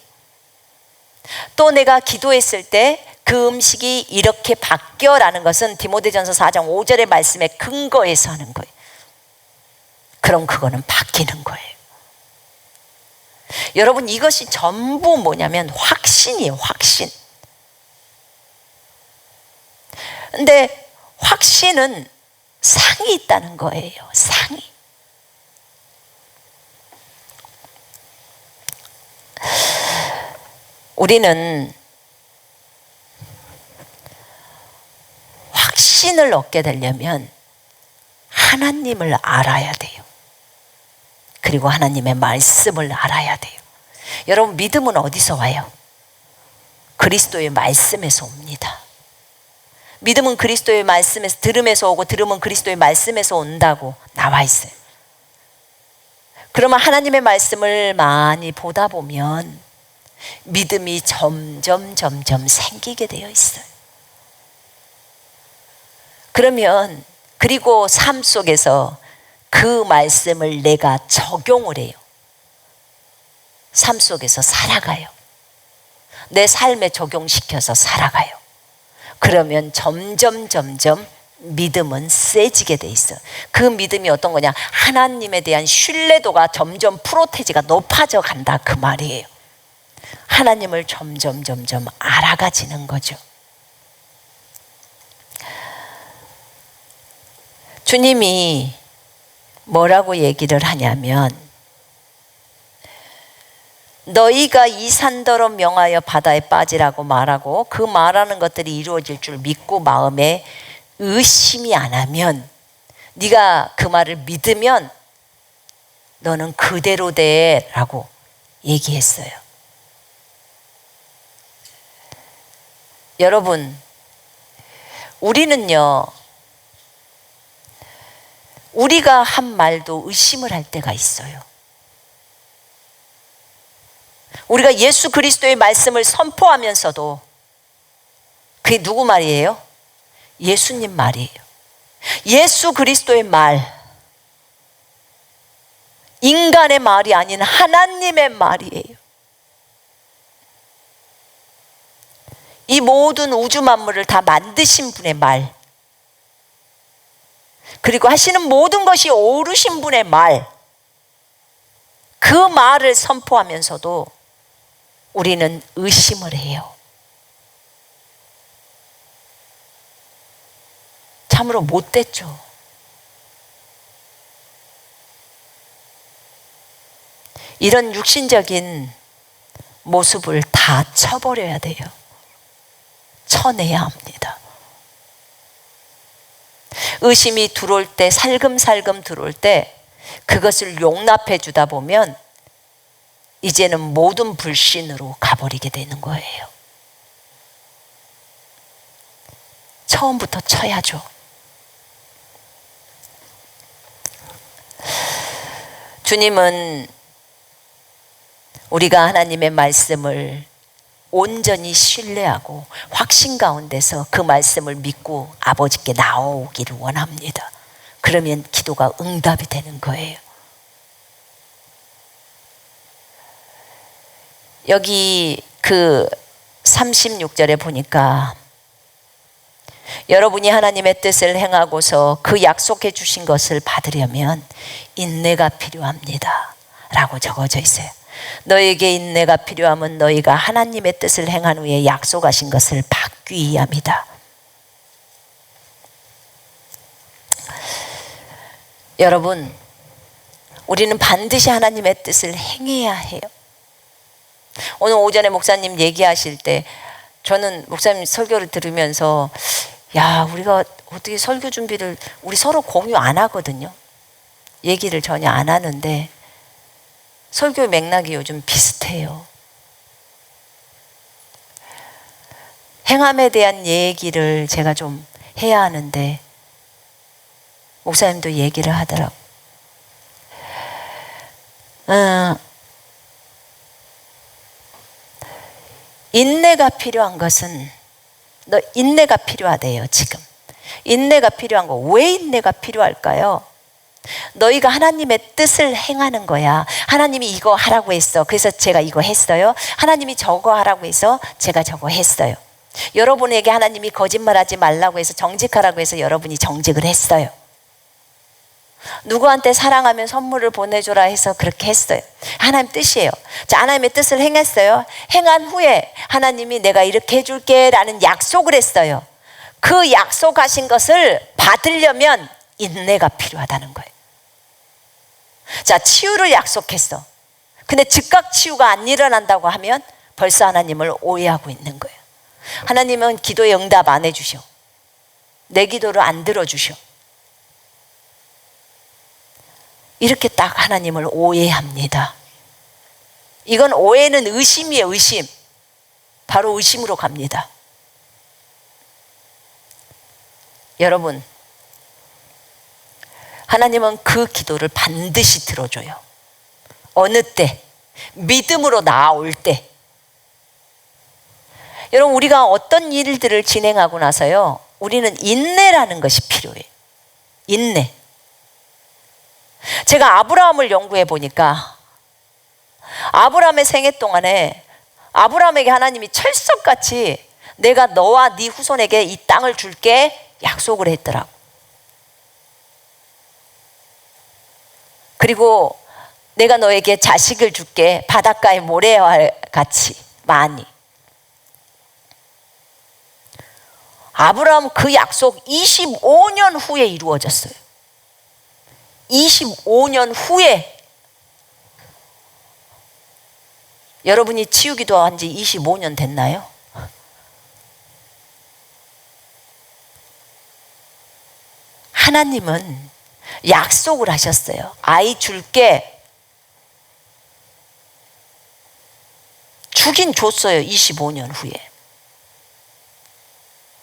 또 내가 기도했을 때 그 음식이 이렇게 바뀌어라는 것은 디모데전서 4장 5절의 말씀에 근거해서 하는 거예요. 그럼 그거는 바뀌는 거예요. 여러분, 이것이 전부 뭐냐면 확신이에요. 확신. 근데 확신은 상이 있다는 거예요. 상이. 우리는 확신을 얻게 되려면 하나님을 알아야 돼요. 그리고 하나님의 말씀을 알아야 돼요. 여러분, 믿음은 어디서 와요? 그리스도의 말씀에서 옵니다. 믿음은 그리스도의 말씀에서, 들음에서 오고 들음은 그리스도의 말씀에서 온다고 나와 있어요. 그러면 하나님의 말씀을 많이 보다 보면 믿음이 점점 생기게 되어 있어요. 그러면 그리고 삶 속에서 그 말씀을 내가 적용을 해요. 삶 속에서 살아가요. 내 삶에 적용시켜서 살아가요. 그러면 점점 믿음은 세지게 돼 있어요. 그 믿음이 어떤 거냐? 하나님에 대한 신뢰도가 점점 프로테지가 높아져 간다 그 말이에요. 하나님을 점점 알아가지는 거죠. 주님이 뭐라고 얘기를 하냐면 너희가 이 산더러 명하여 바다에 빠지라고 말하고 그 말하는 것들이 이루어질 줄 믿고 마음에 의심이 안 하면 네가 그 말을 믿으면 너는 그대로 돼 라고 얘기했어요. 여러분, 우리는요, 우리가 한 말도 의심을 할 때가 있어요. 우리가 예수 그리스도의 말씀을 선포하면서도 그게 누구 말이에요? 예수님 말이에요. 예수 그리스도의 말, 인간의 말이 아닌 하나님의 말이에요. 이 모든 우주 만물을 다 만드신 분의 말, 그리고 하시는 모든 것이 옳으신 분의 말, 그 말을 선포하면서도 우리는 의심을 해요. 참으로 못됐죠. 이런 육신적인 모습을 다 쳐버려야 돼요. 쳐내야 합니다. 의심이 들어올 때, 살금살금 들어올 때 그것을 용납해 주다 보면 이제는 모든 불신으로 가버리게 되는 거예요. 처음부터 쳐야죠. 주님은 우리가 하나님의 말씀을 온전히 신뢰하고 확신 가운데서 그 말씀을 믿고 아버지께 나오기를 원합니다. 그러면 기도가 응답이 되는 거예요. 여기 그 36절에 보니까 여러분이 하나님의 뜻을 행하고서 그 약속해 주신 것을 받으려면 인내가 필요합니다 라고 적어져 있어요. 너에게 인내가 필요하면 너희가 하나님의 뜻을 행한 후에 약속하신 것을 받기 위함이다. 여러분, 우리는 반드시 하나님의 뜻을 행해야 해요. 오늘 오전에 목사님 얘기하실 때 저는 목사님 설교를 들으면서 야, 우리가 어떻게 설교 준비를 우리 서로 공유 안 하거든요. 얘기를 전혀 안 하는데 설교 맥락이 요즘 비슷해요. 행함에 대한 얘기를 제가 좀 해야 하는데 목사님도 얘기를 하더라고. 인내가 필요한 것은 인내가 필요하대요. 지금 인내가 필요한 거, 왜 인내가 필요할까요? 너희가 하나님의 뜻을 행하는 거야. 하나님이 이거 하라고 했어. 그래서 제가 이거 했어요. 하나님이 저거 하라고 해서 제가 저거 했어요. 여러분에게 하나님이 거짓말하지 말라고 해서 정직하라고 해서 여러분이 정직을 했어요. 누구한테 사랑하면 선물을 보내줘라 해서 그렇게 했어요. 하나님 뜻이에요. 자, 하나님의 뜻을 행했어요. 행한 후에 하나님이 내가 이렇게 해줄게 라는 약속을 했어요. 그 약속하신 것을 받으려면 인내가 필요하다는 거예요. 자, 치유를 약속했어. 근데 즉각 치유가 안 일어난다고 하면 벌써 하나님을 오해하고 있는 거예요. 하나님은 기도에 응답 안 해주셔. 내 기도를 안 들어주셔. 이렇게 딱 하나님을 오해합니다. 이건 오해는 의심이에요. 의심. 바로 의심으로 갑니다. 여러분, 하나님은 그 기도를 반드시 들어줘요. 어느 때? 믿음으로 나올 때. 여러분, 우리가 어떤 일들을 진행하고 나서요, 우리는 인내라는 것이 필요해요. 인내. 제가 아브라함을 연구해 보니까 아브라함의 생애 동안에 아브라함에게 하나님이 철석같이 내가 너와 네 후손에게 이 땅을 줄게 약속을 했더라고. 그리고 내가 너에게 자식을 줄게 바닷가의 모래와 같이 많이. 아브라함 그 약속 25년 후에 이루어졌어요. 25년 후에. 여러분이 치유기도 한 지 25년 됐나요? 하나님은 약속을 하셨어요. 아이 줄게. 주긴 줬어요. 25년 후에.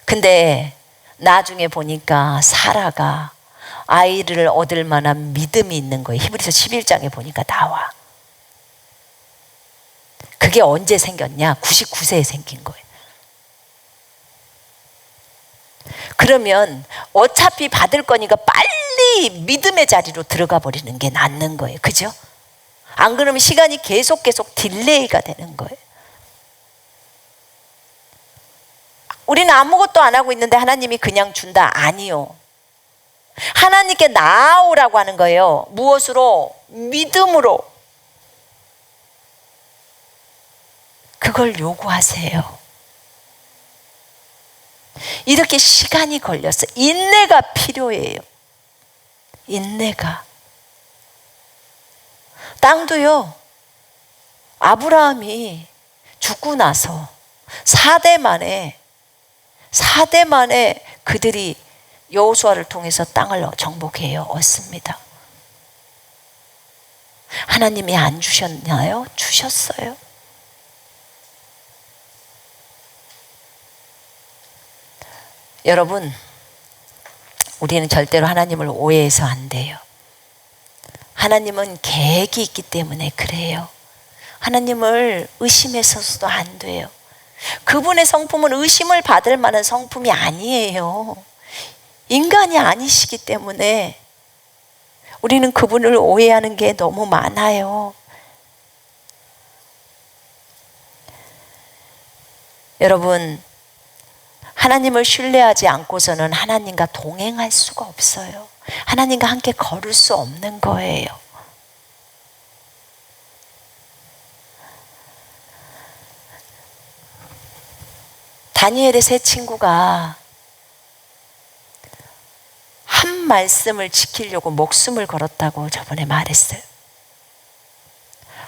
근데 나중에 보니까 사라가 아이를 얻을 만한 믿음이 있는 거예요. 히브리서 11장에 보니까 나와. 그게 언제 생겼냐? 99세에 생긴 거예요. 그러면 어차피 받을 거니까 빨리 믿음의 자리로 들어가 버리는 게 낫는 거예요. 그죠? 안 그러면 시간이 계속 딜레이가 되는 거예요. 우리는 아무것도 안 하고 있는데 하나님이 그냥 준다? 아니요. 하나님께 나아오라고 하는 거예요. 무엇으로? 믿음으로. 그걸 요구하세요. 이렇게 시간이 걸렸어요. 인내가 필요해요. 인내가. 땅도요, 아브라함이 죽고 나서 4대 만에 그들이 여호수아를 통해서 땅을 정복해요. 얻습니다. 하나님이 안 주셨나요? 주셨어요. 여러분, 우리는 절대로 하나님을 오해해서 안 돼요. 하나님은 계획이 있기 때문에 그래요. 하나님을 의심해서도 안 돼요. 그분의 성품은 의심을 받을 만한 성품이 아니에요. 인간이 아니시기 때문에 우리는 그분을 오해하는 게 너무 많아요. 여러분, 하나님을 신뢰하지 않고서는 하나님과 동행할 수가 없어요. 하나님과 함께 걸을 수 없는 거예요. 다니엘의 세 친구가 한 말씀을 지키려고 목숨을 걸었다고 저번에 말했어요.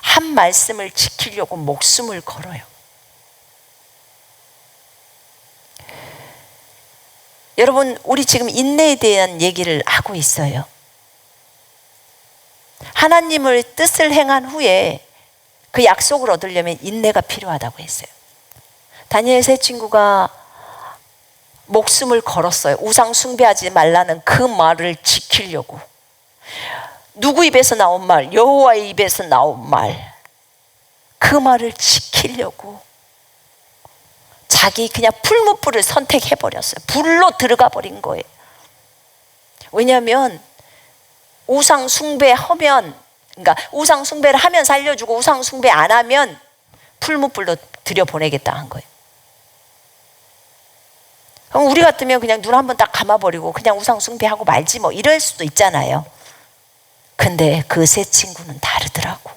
한 말씀을 지키려고 목숨을 걸어요. 여러분, 우리 지금 인내에 대한 얘기를 하고 있어요. 하나님의 뜻을 행한 후에 그 약속을 얻으려면 인내가 필요하다고 했어요. 다니엘 세 친구가 목숨을 걸었어요. 우상 숭배하지 말라는 그 말을 지키려고. 누구 입에서 나온 말? 여호와의 입에서 나온 말. 그 말을 지키려고 자기 그냥 풀무불을 선택해버렸어요. 불로 들어가 버린 거예요. 왜냐하면 우상 숭배하면, 그러니까 우상 숭배를 하면 살려주고 우상 숭배 안 하면 풀무불로 들여보내겠다 한 거예요. 그럼 우리 같으면 그냥 눈 한번 딱 감아버리고 그냥 우상 숭배하고 말지 뭐 이럴 수도 있잖아요. 근데 그 세 친구는 다르더라고.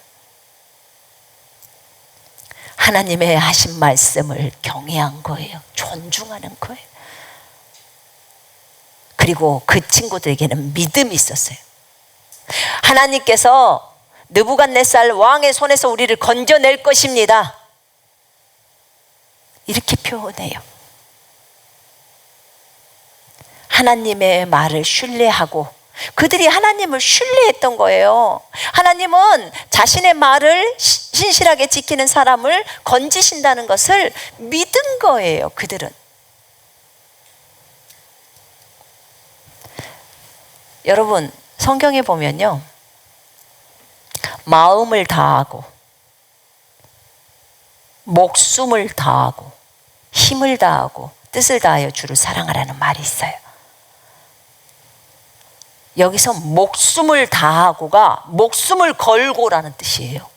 하나님의 하신 말씀을 경외한 거예요. 존중하는 거예요. 그리고 그 친구들에게는 믿음이 있었어요. 하나님께서 느부갓네살 왕의 손에서 우리를 건져낼 것입니다. 이렇게 표현해요. 하나님의 말을 신뢰하고, 그들이 하나님을 신뢰했던 거예요. 하나님은 자신의 말을 신실하게 지키는 사람을 건지신다는 것을 믿은 거예요. 그들은. 여러분, 성경에 보면요, 마음을 다하고 목숨을 다하고 힘을 다하고 뜻을 다하여 주를 사랑하라는 말이 있어요. 여기서 목숨을 다하고가 목숨을 걸고라는 뜻이에요.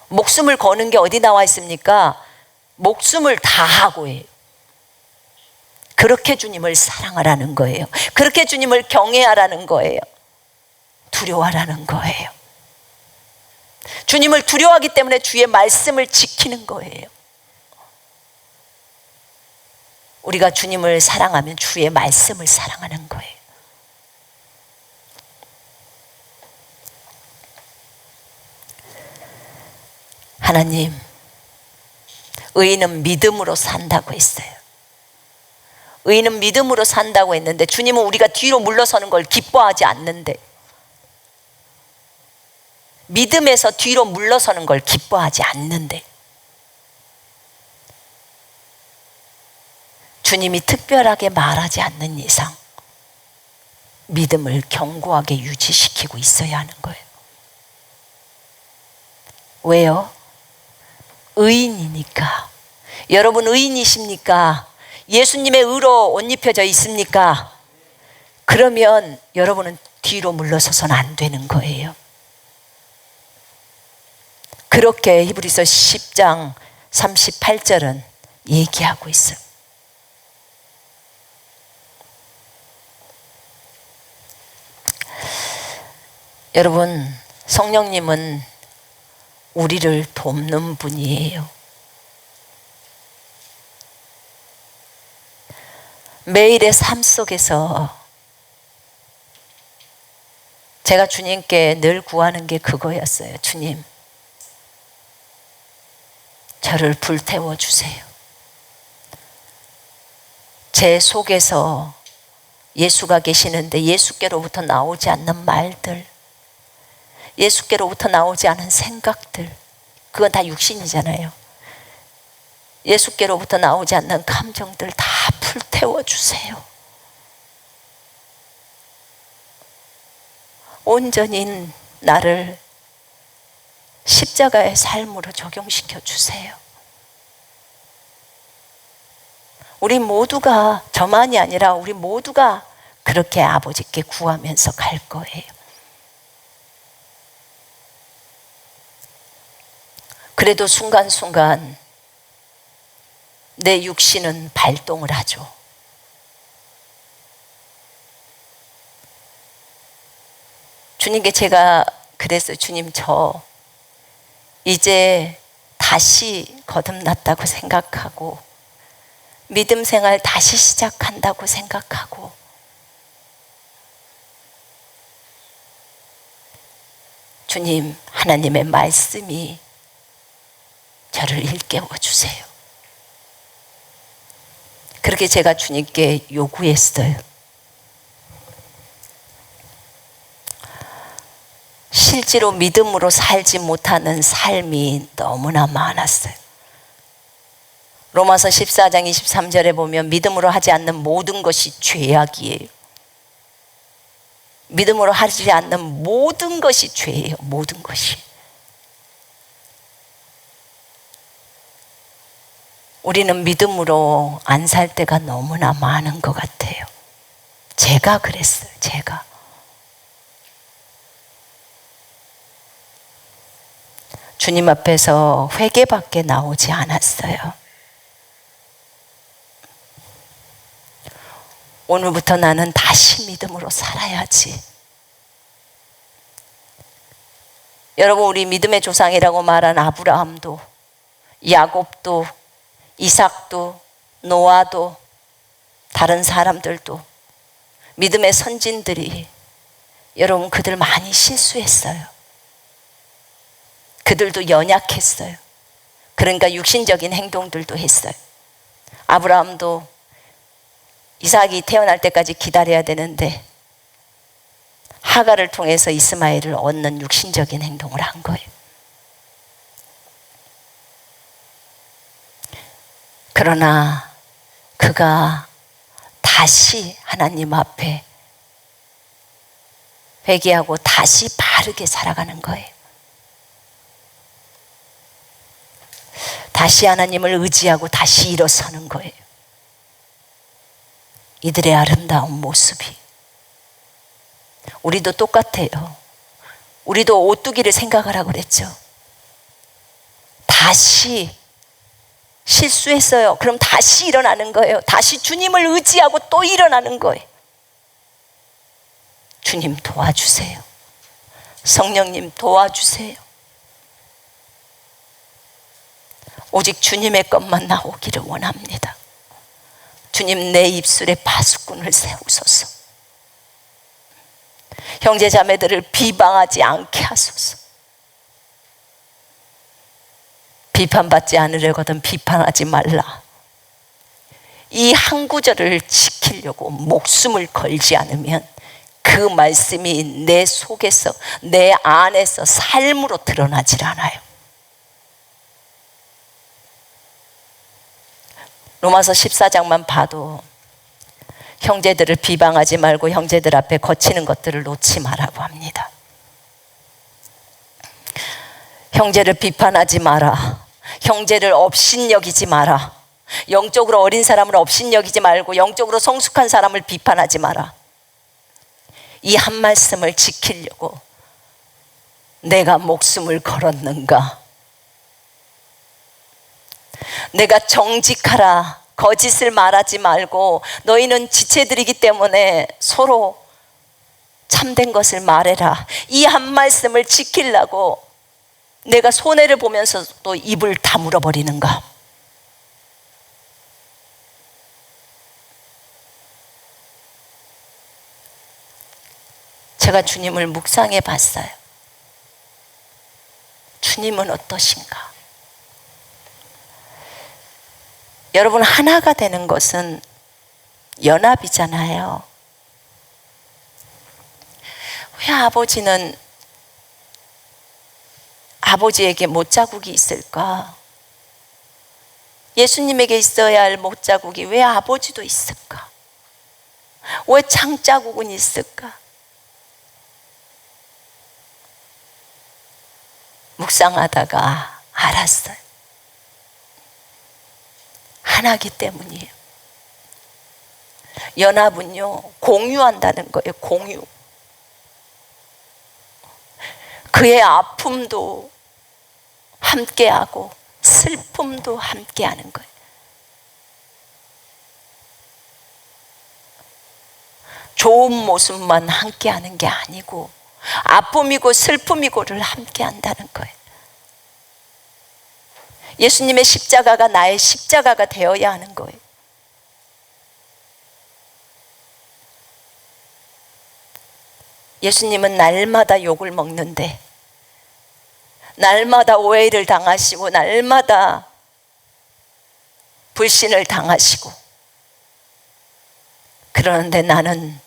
목숨을 거는 게 어디 나와 있습니까? 목숨을 다하고예요. 그렇게 주님을 사랑하라는 거예요. 그렇게 주님을 경외하라는 거예요. 두려워하라는 거예요. 주님을 두려워하기 때문에 주의 말씀을 지키는 거예요. 우리가 주님을 사랑하면 주의 말씀을 사랑하는 거예요. 하나님, 의인은 믿음으로 산다고 했어요. 의인은 믿음으로 산다고 했는데 주님은 우리가 뒤로 물러서는 걸 기뻐하지 않는데, 믿음에서 뒤로 물러서는 걸 기뻐하지 않는데, 주님이 특별하게 말하지 않는 이상 믿음을 견고하게 유지시키고 있어야 하는 거예요. 왜요? 의인이니까. 여러분 의인이십니까? 예수님의 의로 옷 입혀져 있습니까? 그러면 여러분은 뒤로 물러서서는 안 되는 거예요. 그렇게 히브리서 10장 38절은 얘기하고 있어요. 여러분, 성령님은 우리를 돕는 분이에요. 매일의 삶 속에서 제가 주님께 늘 구하는 게 그거였어요. 주님, 저를 불태워 주세요. 제 속에서 예수가 계시는데 예수께로부터 나오지 않는 말들, 예수께로부터 나오지 않은 생각들, 그건 다 육신이잖아요. 예수께로부터 나오지 않는 감정들 다 불태워 주세요. 온전히 나를 십자가의 삶으로 적용시켜 주세요. 우리 모두가, 저만이 아니라 우리 모두가 그렇게 아버지께 구하면서 갈 거예요. 그래도 순간순간 내 육신은 발동을 하죠. 주님께 제가 그랬어요. 주님, 저 이제 다시 거듭났다고 생각하고 믿음 생활 다시 시작한다고 생각하고 주님, 하나님의 말씀이 저를 일깨워 주세요. 그렇게 제가 주님께 요구했어요. 실제로 믿음으로 살지 못하는 삶이 너무나 많았어요. 로마서 14장 23절에 보면 믿음으로 하지 않는 모든 것이 죄악이에요. 믿음으로 하지 않는 모든 것이 죄예요. 모든 것이. 우리는 믿음으로 안 살 때가 너무나 많은 것 같아요. 제가 그랬어요. 제가. 주님 앞에서 회개밖에 나오지 않았어요. 오늘부터 나는 다시 믿음으로 살아야지. 여러분, 우리 믿음의 조상이라고 말한 아브라함도, 야곱도, 이삭도, 노아도, 다른 사람들도, 믿음의 선진들이, 여러분, 그들 많이 실수했어요. 그들도 연약했어요. 그러니까 육신적인 행동들도 했어요. 아브라함도 이삭이 태어날 때까지 기다려야 되는데 하갈을 통해서 이스마엘을 얻는 육신적인 행동을 한 거예요. 그러나 그가 다시 하나님 앞에 회개하고 다시 바르게 살아가는 거예요. 다시 하나님을 의지하고 다시 일어서는 거예요. 이들의 아름다운 모습이. 우리도 똑같아요. 우리도 오뚜기를 생각하라고 그랬죠. 다시 실수했어요. 그럼 다시 일어나는 거예요. 다시 주님을 의지하고 또 일어나는 거예요. 주님 도와주세요. 성령님 도와주세요. 오직 주님의 것만 나오기를 원합니다. 주님, 내 입술에 파수꾼을 세우소서. 형제 자매들을 비방하지 않게 하소서. 비판받지 않으려거든 비판하지 말라. 이 한 구절을 지키려고 목숨을 걸지 않으면 그 말씀이 내 속에서, 내 안에서 삶으로 드러나질 않아요. 로마서 14장만 봐도 형제들을 비방하지 말고 형제들 앞에 거치는 것들을 놓지 말라고 합니다. 형제를 비판하지 마라. 형제를 업신여기지 마라. 영적으로 어린 사람을 업신여기지 말고 영적으로 성숙한 사람을 비판하지 마라. 이 한 말씀을 지키려고 내가 목숨을 걸었는가? 내가 정직하라, 거짓을 말하지 말고 너희는 지체들이기 때문에 서로 참된 것을 말해라. 이 한 말씀을 지키려고 내가 손해를 보면서도 입을 다물어 버리는가? 제가 주님을 묵상해 봤어요. 주님은 어떠신가? 여러분, 하나가 되는 것은 연합이잖아요. 왜 아버지에게 못자국이 있을까? 예수님에게 있어야 할 못자국이 왜 아버지도 있을까? 왜 창자국은 있을까? 묵상하다가 알았어요. 하나기 때문이에요. 연합은요, 공유한다는 거예요. 공유. 그의 아픔도 함께하고 슬픔도 함께하는 거예요. 좋은 모습만 함께하는 게 아니고 아픔이고 슬픔이고를 함께한다는 거예요. 예수님의 십자가가 나의 십자가가 되어야 하는 거예요. 예수님은 날마다 욕을 먹는데, 날마다 오해를 당하시고, 날마다 불신을 당하시고, 그러는데 나는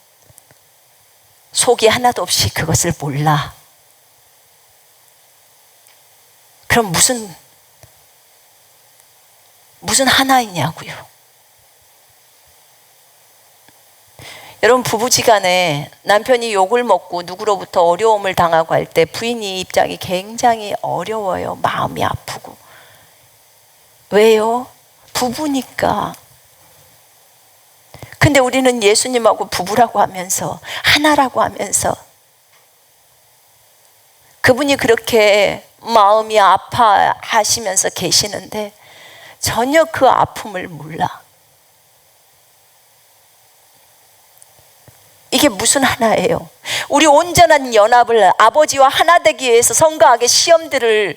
속이 하나도 없이 그것을 몰라. 그럼 무슨 하나이냐고요. 여러분, 부부지간에 남편이 욕을 먹고 누구로부터 어려움을 당하고 할 때 부인이 입장이 굉장히 어려워요. 마음이 아프고. 왜요? 부부니까. 근데 우리는 예수님하고 부부라고 하면서, 하나라고 하면서 그분이 그렇게 마음이 아파하시면서 계시는데 전혀 그 아픔을 몰라. 이게 무슨 하나예요? 우리 온전한 연합을, 아버지와 하나 되기 위해서 성가하게 시험들을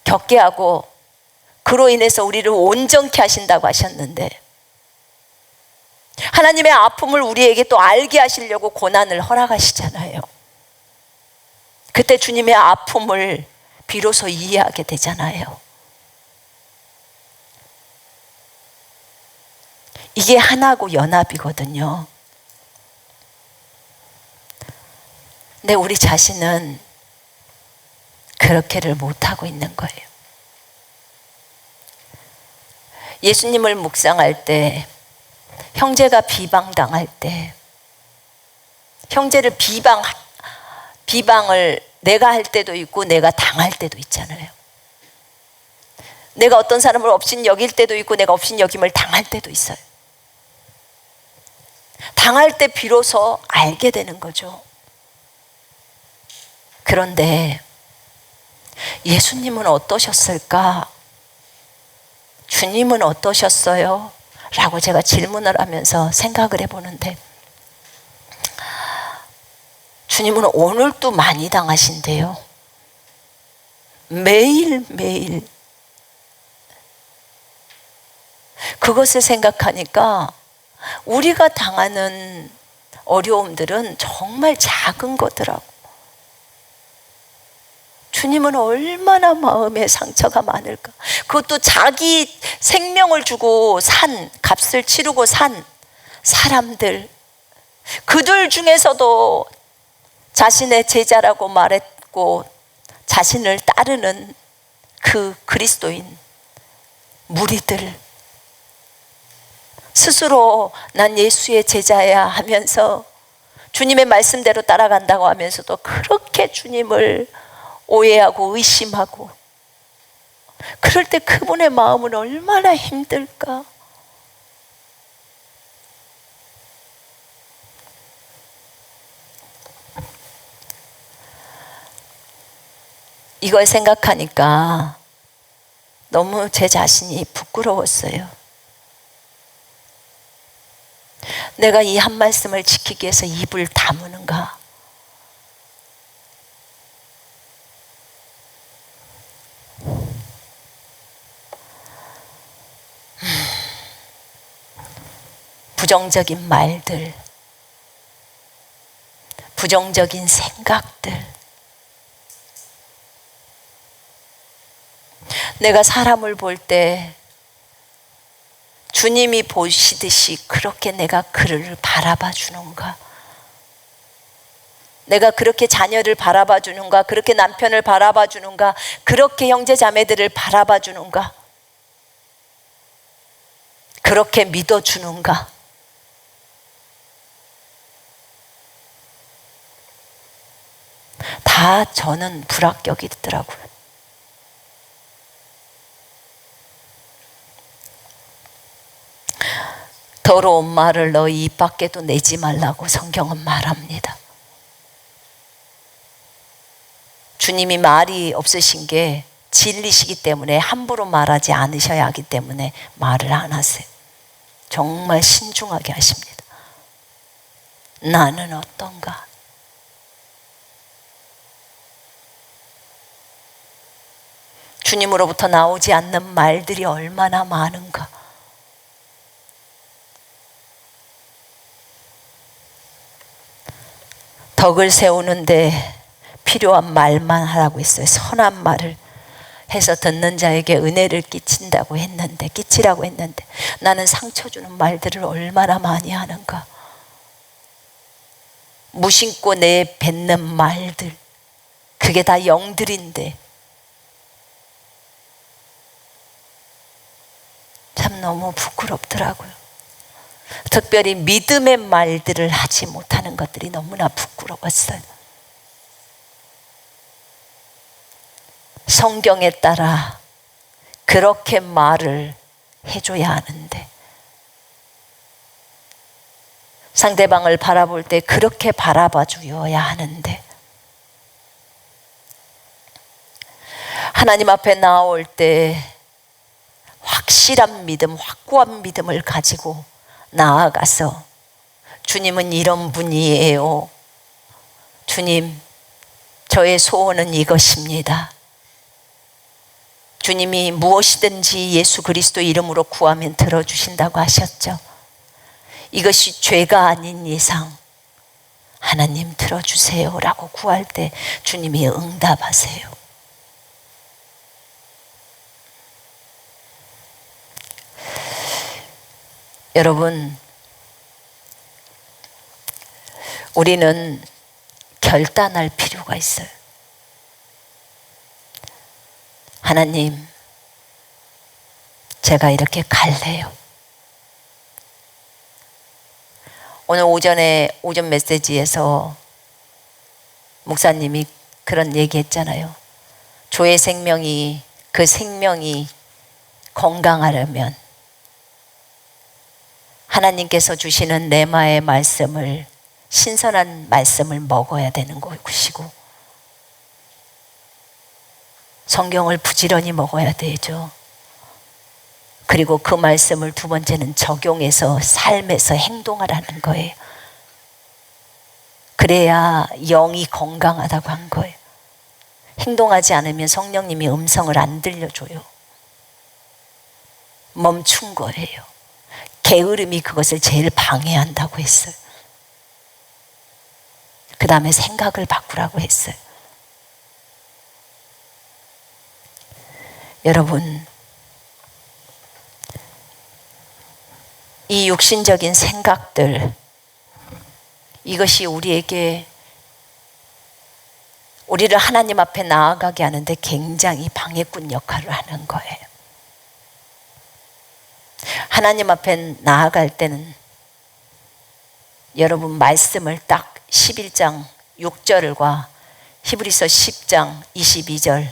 겪게 하고 그로 인해서 우리를 온전케 하신다고 하셨는데, 하나님의 아픔을 우리에게 또 알게 하시려고 고난을 허락하시잖아요. 그때 주님의 아픔을 비로소 이해하게 되잖아요. 이게 하나고 연합이거든요. 근데 우리 자신은 그렇게를 못하고 있는 거예요. 예수님을 묵상할 때, 형제가 비방당할 때, 형제를 비방을 내가 할 때도 있고 내가 당할 때도 있잖아요. 내가 어떤 사람을 업신 여길 때도 있고 내가 업신 여김을 당할 때도 있어요. 당할 때 비로소 알게 되는 거죠. 그런데 예수님은 어떠셨을까? 주님은 어떠셨어요? 라고 제가 질문을 하면서 생각을 해보는데, 주님은 오늘도 많이 당하신대요. 매일매일. 그것을 생각하니까 우리가 당하는 어려움들은 정말 작은 거더라고. 주님은 얼마나 마음에 상처가 많을까. 그것도 자기 생명을 주고 값을 치르고 산 사람들, 그들 중에서도 자신의 제자라고 말했고 자신을 따르는 그 그리스도인 무리들, 스스로 난 예수의 제자야 하면서 주님의 말씀대로 따라간다고 하면서도 그렇게 주님을 오해하고 의심하고, 그럴 때 그분의 마음은 얼마나 힘들까. 이걸 생각하니까 너무 제 자신이 부끄러웠어요. 내가 이 한 말씀을 지키기 위해서 입을 다무는가? 부정적인 말들, 부정적인 생각들, 내가 사람을 볼 때 주님이 보시듯이 그렇게 내가 그를 바라봐 주는가? 내가 그렇게 자녀를 바라봐 주는가? 그렇게 남편을 바라봐 주는가? 그렇게 형제 자매들을 바라봐 주는가? 그렇게 믿어 주는가? 다 저는 불합격이더라고요. 더러운 말을 너희 입 밖에도 내지 말라고 성경은 말합니다. 주님이 말이 없으신 게 진리시기 때문에 함부로 말하지 않으셔야 하기 때문에 말을 안 하세요. 정말 신중하게 하십니다. 나는 어떤가? 주님으로부터 나오지 않는 말들이 얼마나 많은가? 덕을 세우는데 필요한 말만 하라고 했어요. 선한 말을 해서 듣는 자에게 은혜를 끼친다고 했는데, 끼치라고 했는데 나는 상처 주는 말들을 얼마나 많이 하는가? 무심코 내뱉는 말들, 그게 다 영들인데 참 너무 부끄럽더라고요. 특별히 믿음의 말들을 하지 못하는 것들이 너무나 부끄러웠어요. 성경에 따라 그렇게 말을 해줘야 하는데, 상대방을 바라볼 때 그렇게 바라봐 주어야 하는데, 하나님 앞에 나올 때 확실한 믿음, 확고한 믿음을 가지고 나아가서 주님은 이런 분이에요. 주님, 저의 소원은 이것입니다. 주님이 무엇이든지 예수 그리스도 이름으로 구하면 들어주신다고 하셨죠. 이것이 죄가 아닌 이상 하나님 들어주세요 라고 구할 때 주님이 응답하세요. 여러분, 우리는 결단할 필요가 있어요. 하나님, 제가 이렇게 갈래요. 오늘 오전 메시지에서 목사님이 그런 얘기 했잖아요. 조의 생명이, 그 생명이 건강하려면 하나님께서 주시는 레마의 말씀을, 신선한 말씀을 먹어야 되는 것이고, 성경을 부지런히 먹어야 되죠. 그리고 그 말씀을 두 번째는 적용해서 삶에서 행동하라는 거예요. 그래야 영이 건강하다고 한 거예요. 행동하지 않으면 성령님이 음성을 안 들려줘요. 멈춘 거예요. 게으름이 그것을 제일 방해한다고 했어요. 그 다음에 생각을 바꾸라고 했어요. 여러분, 이 육신적인 생각들, 이것이 우리를 하나님 앞에 나아가게 하는데 굉장히 방해꾼 역할을 하는 거예요. 하나님 앞에 나아갈 때는 여러분 말씀을 딱 11장 6절과 히브리서 10장 22절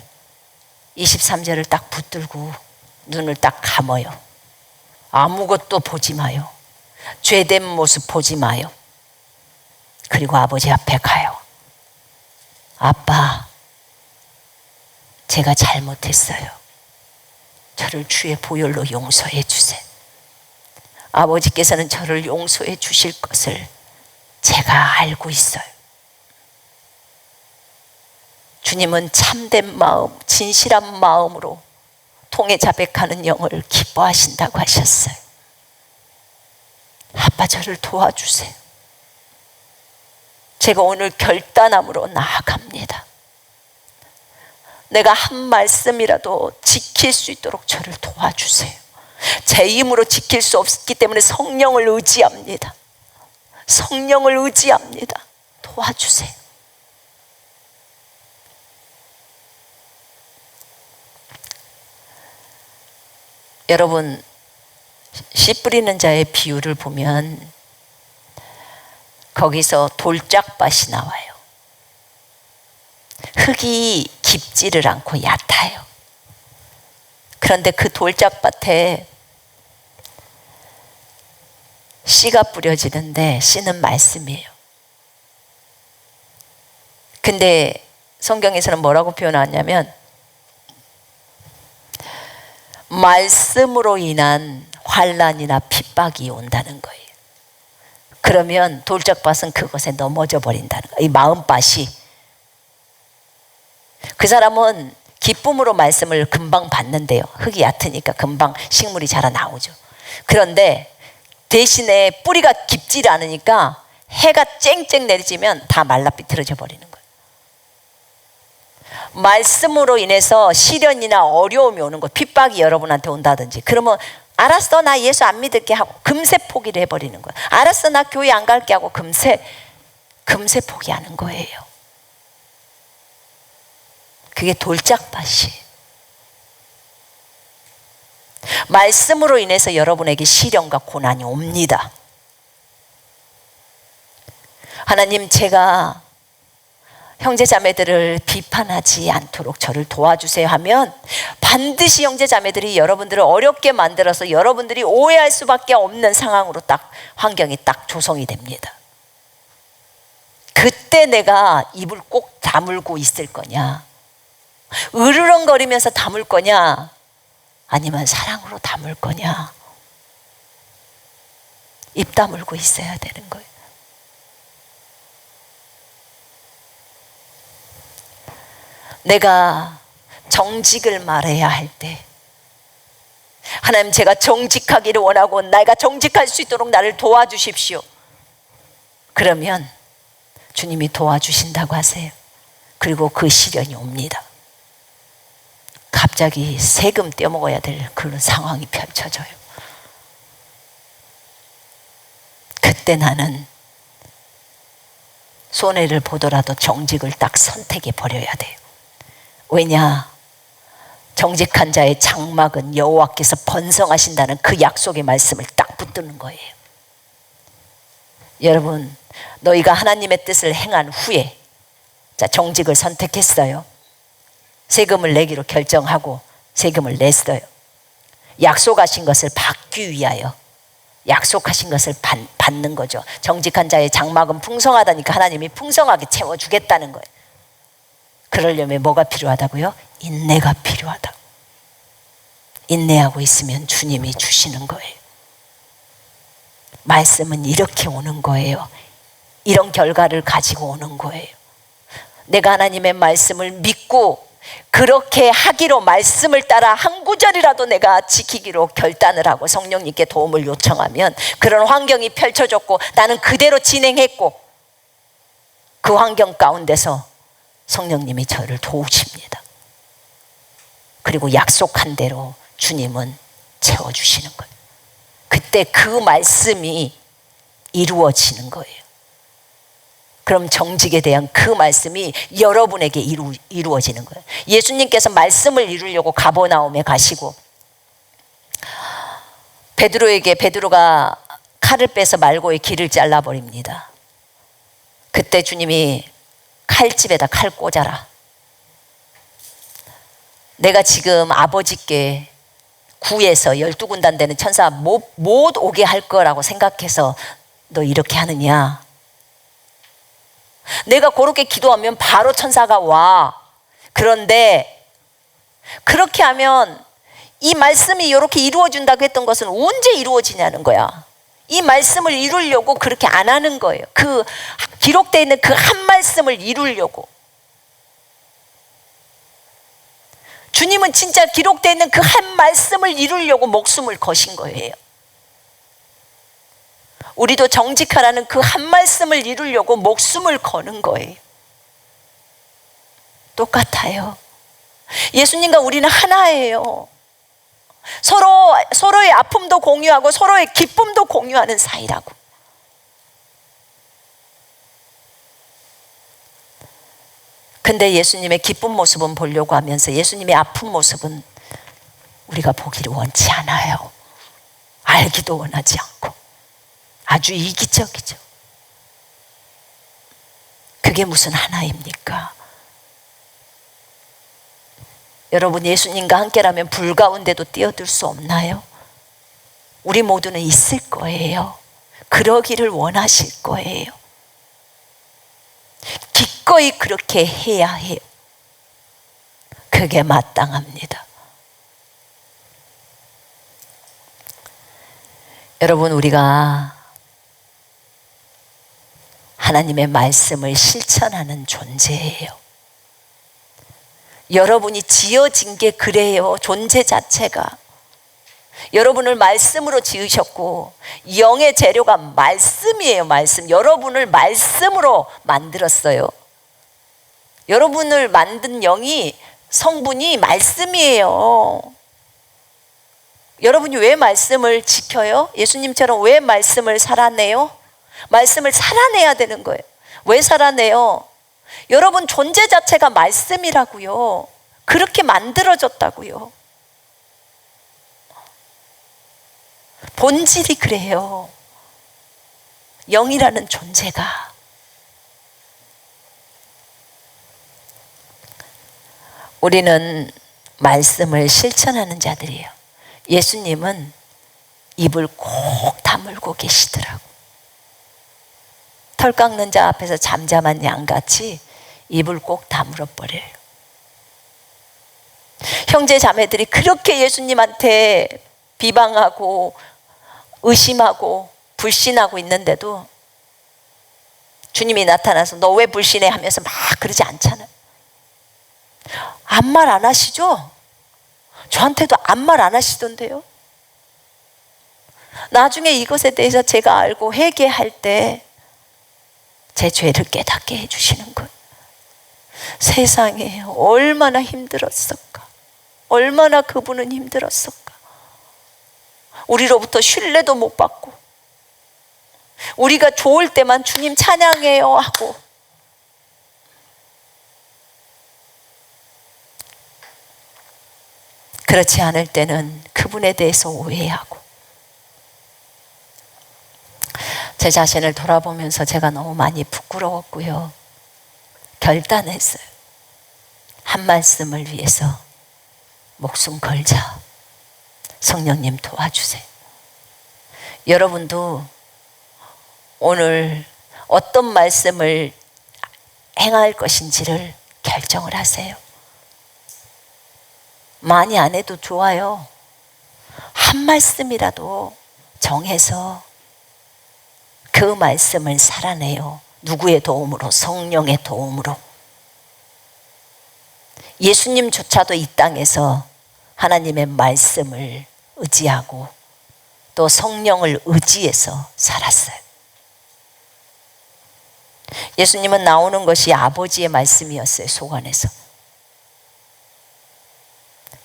23절을 딱 붙들고 눈을 딱 감아요. 아무것도 보지 마요. 죄된 모습 보지 마요. 그리고 아버지 앞에 가요. 아빠, 제가 잘못했어요. 저를 주의 보혈로 용서해 주세요. 아버지께서는 저를 용서해 주실 것을 제가 알고 있어요. 주님은 참된 마음, 진실한 마음으로 통해 자백하는 영을 기뻐하신다고 하셨어요. 아빠, 저를 도와주세요. 제가 오늘 결단함으로 나아갑니다. 내가 한 말씀이라도 지킬 수 있도록 저를 도와주세요. 제 힘으로 지킬 수 없기 때문에 성령을 의지합니다. 성령을 의지합니다. 도와주세요. 여러분, 씨 뿌리는 자의 비유를 보면 거기서 돌짝밭이 나와요. 흙이 깊지를 않고 얕아요. 그런데 그 돌짝밭에 씨가 뿌려지는데 씨는 말씀이에요. 근데 성경에서는 뭐라고 표현하냐면 말씀으로 인한 환난이나 핍박이 온다는 거예요. 그러면 돌짝밭은 그것에 넘어져 버린다는 거예요. 이 마음밭이. 그 사람은 기쁨으로 말씀을 금방 받는데요. 흙이 얕으니까 금방 식물이 자라 나오죠. 그런데 대신에 뿌리가 깊지 않으니까 해가 쨍쨍 내리지면 다 말라 비틀어져 버리는 거예요. 말씀으로 인해서 시련이나 어려움이 오는 거, 핍박이 여러분한테 온다든지, 그러면 알았어, 나 예수 안 믿을게 하고 금세 포기를 해버리는 거예요. 알았어, 나 교회 안 갈게 하고 금세 포기하는 거예요. 그게 돌짝밭이에요. 말씀으로 인해서 여러분에게 시련과 고난이 옵니다. 하나님, 제가 형제자매들을 비판하지 않도록 저를 도와주세요 하면 반드시 형제자매들이 여러분들을 어렵게 만들어서 여러분들이 오해할 수밖에 없는 상황으로 딱 환경이 딱 조성이 됩니다. 그때 내가 입을 꼭 다물고 있을 거냐, 으르렁거리면서 담을 거냐, 아니면 사랑으로 담을 거냐. 입 다물고 있어야 되는 거예요. 내가 정직을 말해야 할 때, 하나님, 제가 정직하기를 원하고 내가 정직할 수 있도록 나를 도와주십시오. 그러면 주님이 도와주신다고 하세요. 그리고 그 시련이 옵니다. 갑자기 세금 떼먹어야 될 그런 상황이 펼쳐져요. 그때 나는 손해를 보더라도 정직을 딱 선택해 버려야 돼요. 왜냐? 정직한 자의 장막은 여호와께서 번성하신다는 그 약속의 말씀을 딱 붙드는 거예요. 여러분, 너희가 하나님의 뜻을 행한 후에, 자, 정직을 선택했어요. 세금을 내기로 결정하고 세금을 냈어요. 약속하신 것을 받기 위하여 약속하신 것을 받는 거죠. 정직한 자의 장막은 풍성하다니까 하나님이 풍성하게 채워주겠다는 거예요. 그러려면 뭐가 필요하다고요? 인내가 필요하다. 인내하고 있으면 주님이 주시는 거예요. 말씀은 이렇게 오는 거예요. 이런 결과를 가지고 오는 거예요. 내가 하나님의 말씀을 믿고 그렇게 하기로, 말씀을 따라 한 구절이라도 내가 지키기로 결단을 하고 성령님께 도움을 요청하면 그런 환경이 펼쳐졌고 나는 그대로 진행했고, 그 환경 가운데서 성령님이 저를 도우십니다. 그리고 약속한 대로 주님은 채워주시는 거예요. 그때 그 말씀이 이루어지는 거예요. 그럼 정직에 대한 그 말씀이 여러분에게 이루어지는 거예요. 예수님께서 말씀을 이루려고 가버나움에 가시고 베드로가 칼을 빼서 말고의 길을 잘라버립니다. 그때 주님이 칼집에다 칼 꽂아라. 내가 지금 아버지께 구해서 12군단 되는 천사 못 오게 할 거라고 생각해서 너 이렇게 하느냐? 내가 그렇게 기도하면 바로 천사가 와. 그런데 그렇게 하면 이 말씀이 이렇게 이루어진다고 했던 것은 언제 이루어지냐는 거야. 이 말씀을 이루려고 그렇게 안 하는 거예요. 그 기록되어 있는 그 한 말씀을 이루려고. 주님은 진짜 기록되어 있는 그 한 말씀을 이루려고 목숨을 거신 거예요. 우리도 정직하라는 그 한 말씀을 이루려고 목숨을 거는 거예요. 똑같아요. 예수님과 우리는 하나예요. 서로의 아픔도 공유하고 서로의 기쁨도 공유하는 사이라고. 근데 예수님의 기쁜 모습은 보려고 하면서 예수님의 아픈 모습은 우리가 보기를 원치 않아요. 알기도 원하지 않고 아주 이기적이죠. 그게 무슨 하나입니까? 여러분, 예수님과 함께라면 불 가운데도 뛰어들 수 없나요? 우리 모두는 있을 거예요. 그러기를 원하실 거예요. 기꺼이 그렇게 해야 해요. 그게 마땅합니다. 여러분, 우리가 하나님의 말씀을 실천하는 존재예요. 여러분이 지어진 게 그래요. 존재 자체가. 여러분을 말씀으로 지으셨고 영의 재료가 말씀이에요. 말씀. 여러분을 말씀으로 만들었어요. 여러분을 만든 영이, 성분이 말씀이에요. 여러분이 왜 말씀을 지켜요? 예수님처럼 왜 말씀을 살아내요? 말씀을 살아내야 되는 거예요. 왜 살아내요? 여러분 존재 자체가 말씀이라고요. 그렇게 만들어졌다고요. 본질이 그래요. 영이라는 존재가. 우리는 말씀을 실천하는 자들이에요. 예수님은 입을 꼭 다물고 계시더라고. 털 깎는 자 앞에서 잠잠한 양같이 입을 꼭 다물어 버려요. 형제 자매들이 그렇게 예수님한테 비방하고 의심하고 불신하고 있는데도 주님이 나타나서 너 왜 불신해 하면서 막 그러지 않잖아요. 아무 말 안 하시죠? 저한테도 아무 말 안 하시던데요. 나중에 이것에 대해서 제가 알고 회개할 때 제 죄를 깨닫게 해주시는 거예요. 세상에 얼마나 힘들었을까. 얼마나 그분은 힘들었을까. 우리로부터 신뢰도 못 받고 우리가 좋을 때만 주님 찬양해요 하고 그렇지 않을 때는 그분에 대해서 오해하고. 제 자신을 돌아보면서 제가 너무 많이 부끄러웠고요. 결단했어요. 한 말씀을 위해서 목숨 걸자. 성령님 도와주세요. 여러분도 오늘 어떤 말씀을 행할 것인지를 결정을 하세요. 많이 안 해도 좋아요. 한 말씀이라도 정해서 그 말씀을 살아내요. 누구의 도움으로? 성령의 도움으로. 예수님조차도 이 땅에서 하나님의 말씀을 의지하고 또 성령을 의지해서 살았어요. 예수님은 나오는 것이 아버지의 말씀이었어요. 속 안에서.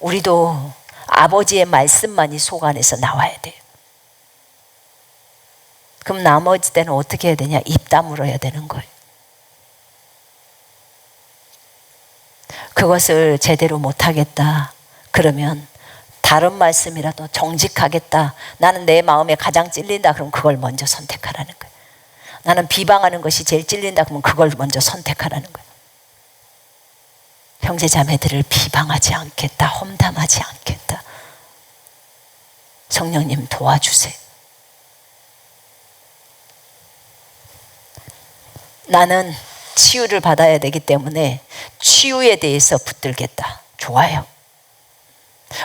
우리도 아버지의 말씀만이 속 안에서 나와야 돼요. 그럼 나머지 때는 어떻게 해야 되냐? 입 다물어야 되는 거예요. 그것을 제대로 못하겠다. 그러면 다른 말씀이라도 정직하겠다. 나는 내 마음에 가장 찔린다. 그럼 그걸 먼저 선택하라는 거예요. 나는 비방하는 것이 제일 찔린다. 그러면 그걸 먼저 선택하라는 거예요. 형제 자매들을 비방하지 않겠다. 험담하지 않겠다. 성령님 도와주세요. 나는 치유를 받아야 되기 때문에 치유에 대해서 붙들겠다. 좋아요.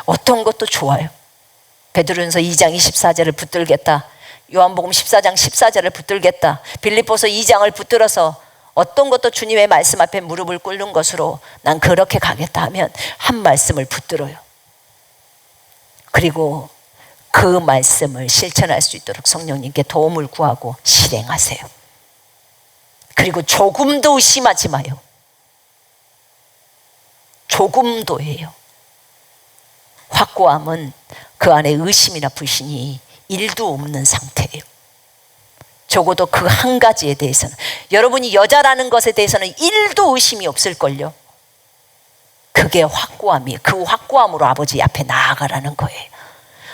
어떤 것도 좋아요. 베드로전서 2장 24절을 붙들겠다. 요한복음 14장 14절을 붙들겠다. 빌립보서 2장을 붙들어서 어떤 것도 주님의 말씀 앞에 무릎을 꿇는 것으로 난 그렇게 가겠다 하면 한 말씀을 붙들어요. 그리고 그 말씀을 실천할 수 있도록 성령님께 도움을 구하고 실행하세요. 그리고 조금도 의심하지 마요. 조금도예요. 확고함은 그 안에 의심이나 불신이 1도 없는 상태예요. 적어도 그 한 가지에 대해서는, 여러분이 여자라는 것에 대해서는 1도 의심이 없을걸요. 그게 확고함이에요. 그 확고함으로 아버지 앞에 나아가라는 거예요.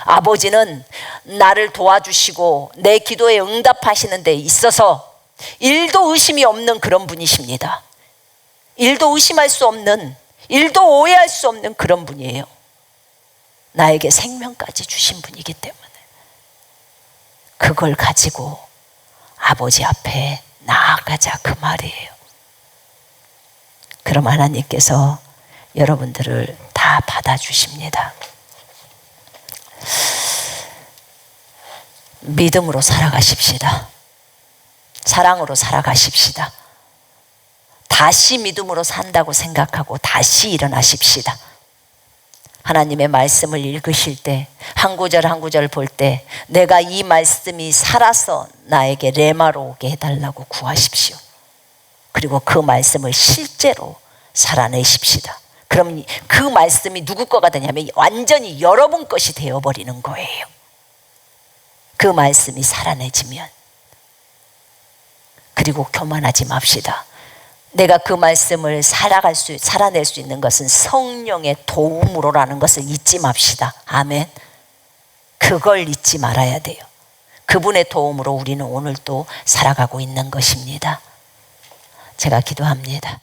아버지는 나를 도와주시고 내 기도에 응답하시는 데 있어서 1도 의심이 없는 그런 분이십니다. 1도 의심할 수 없는, 1도 오해할 수 없는 그런 분이에요. 나에게 생명까지 주신 분이기 때문에 그걸 가지고 아버지 앞에 나아가자, 그 말이에요. 그럼 하나님께서 여러분들을 다 받아주십니다. 믿음으로 살아가십시다. 사랑으로 살아가십시다. 다시 믿음으로 산다고 생각하고 다시 일어나십시다. 하나님의 말씀을 읽으실 때, 한 구절 한 구절 볼 때 내가 이 말씀이 살아서 나에게 레마로 오게 해달라고 구하십시오. 그리고 그 말씀을 실제로 살아내십시다. 그럼 그 말씀이 누구 거가 되냐면 완전히 여러분 것이 되어버리는 거예요. 그 말씀이 살아내지면. 그리고 교만하지 맙시다. 내가 그 말씀을 살아낼 수 있는 것은 성령의 도움으로라는 것을 잊지 맙시다. 아멘. 그걸 잊지 말아야 돼요. 그분의 도움으로 우리는 오늘도 살아가고 있는 것입니다. 제가 기도합니다.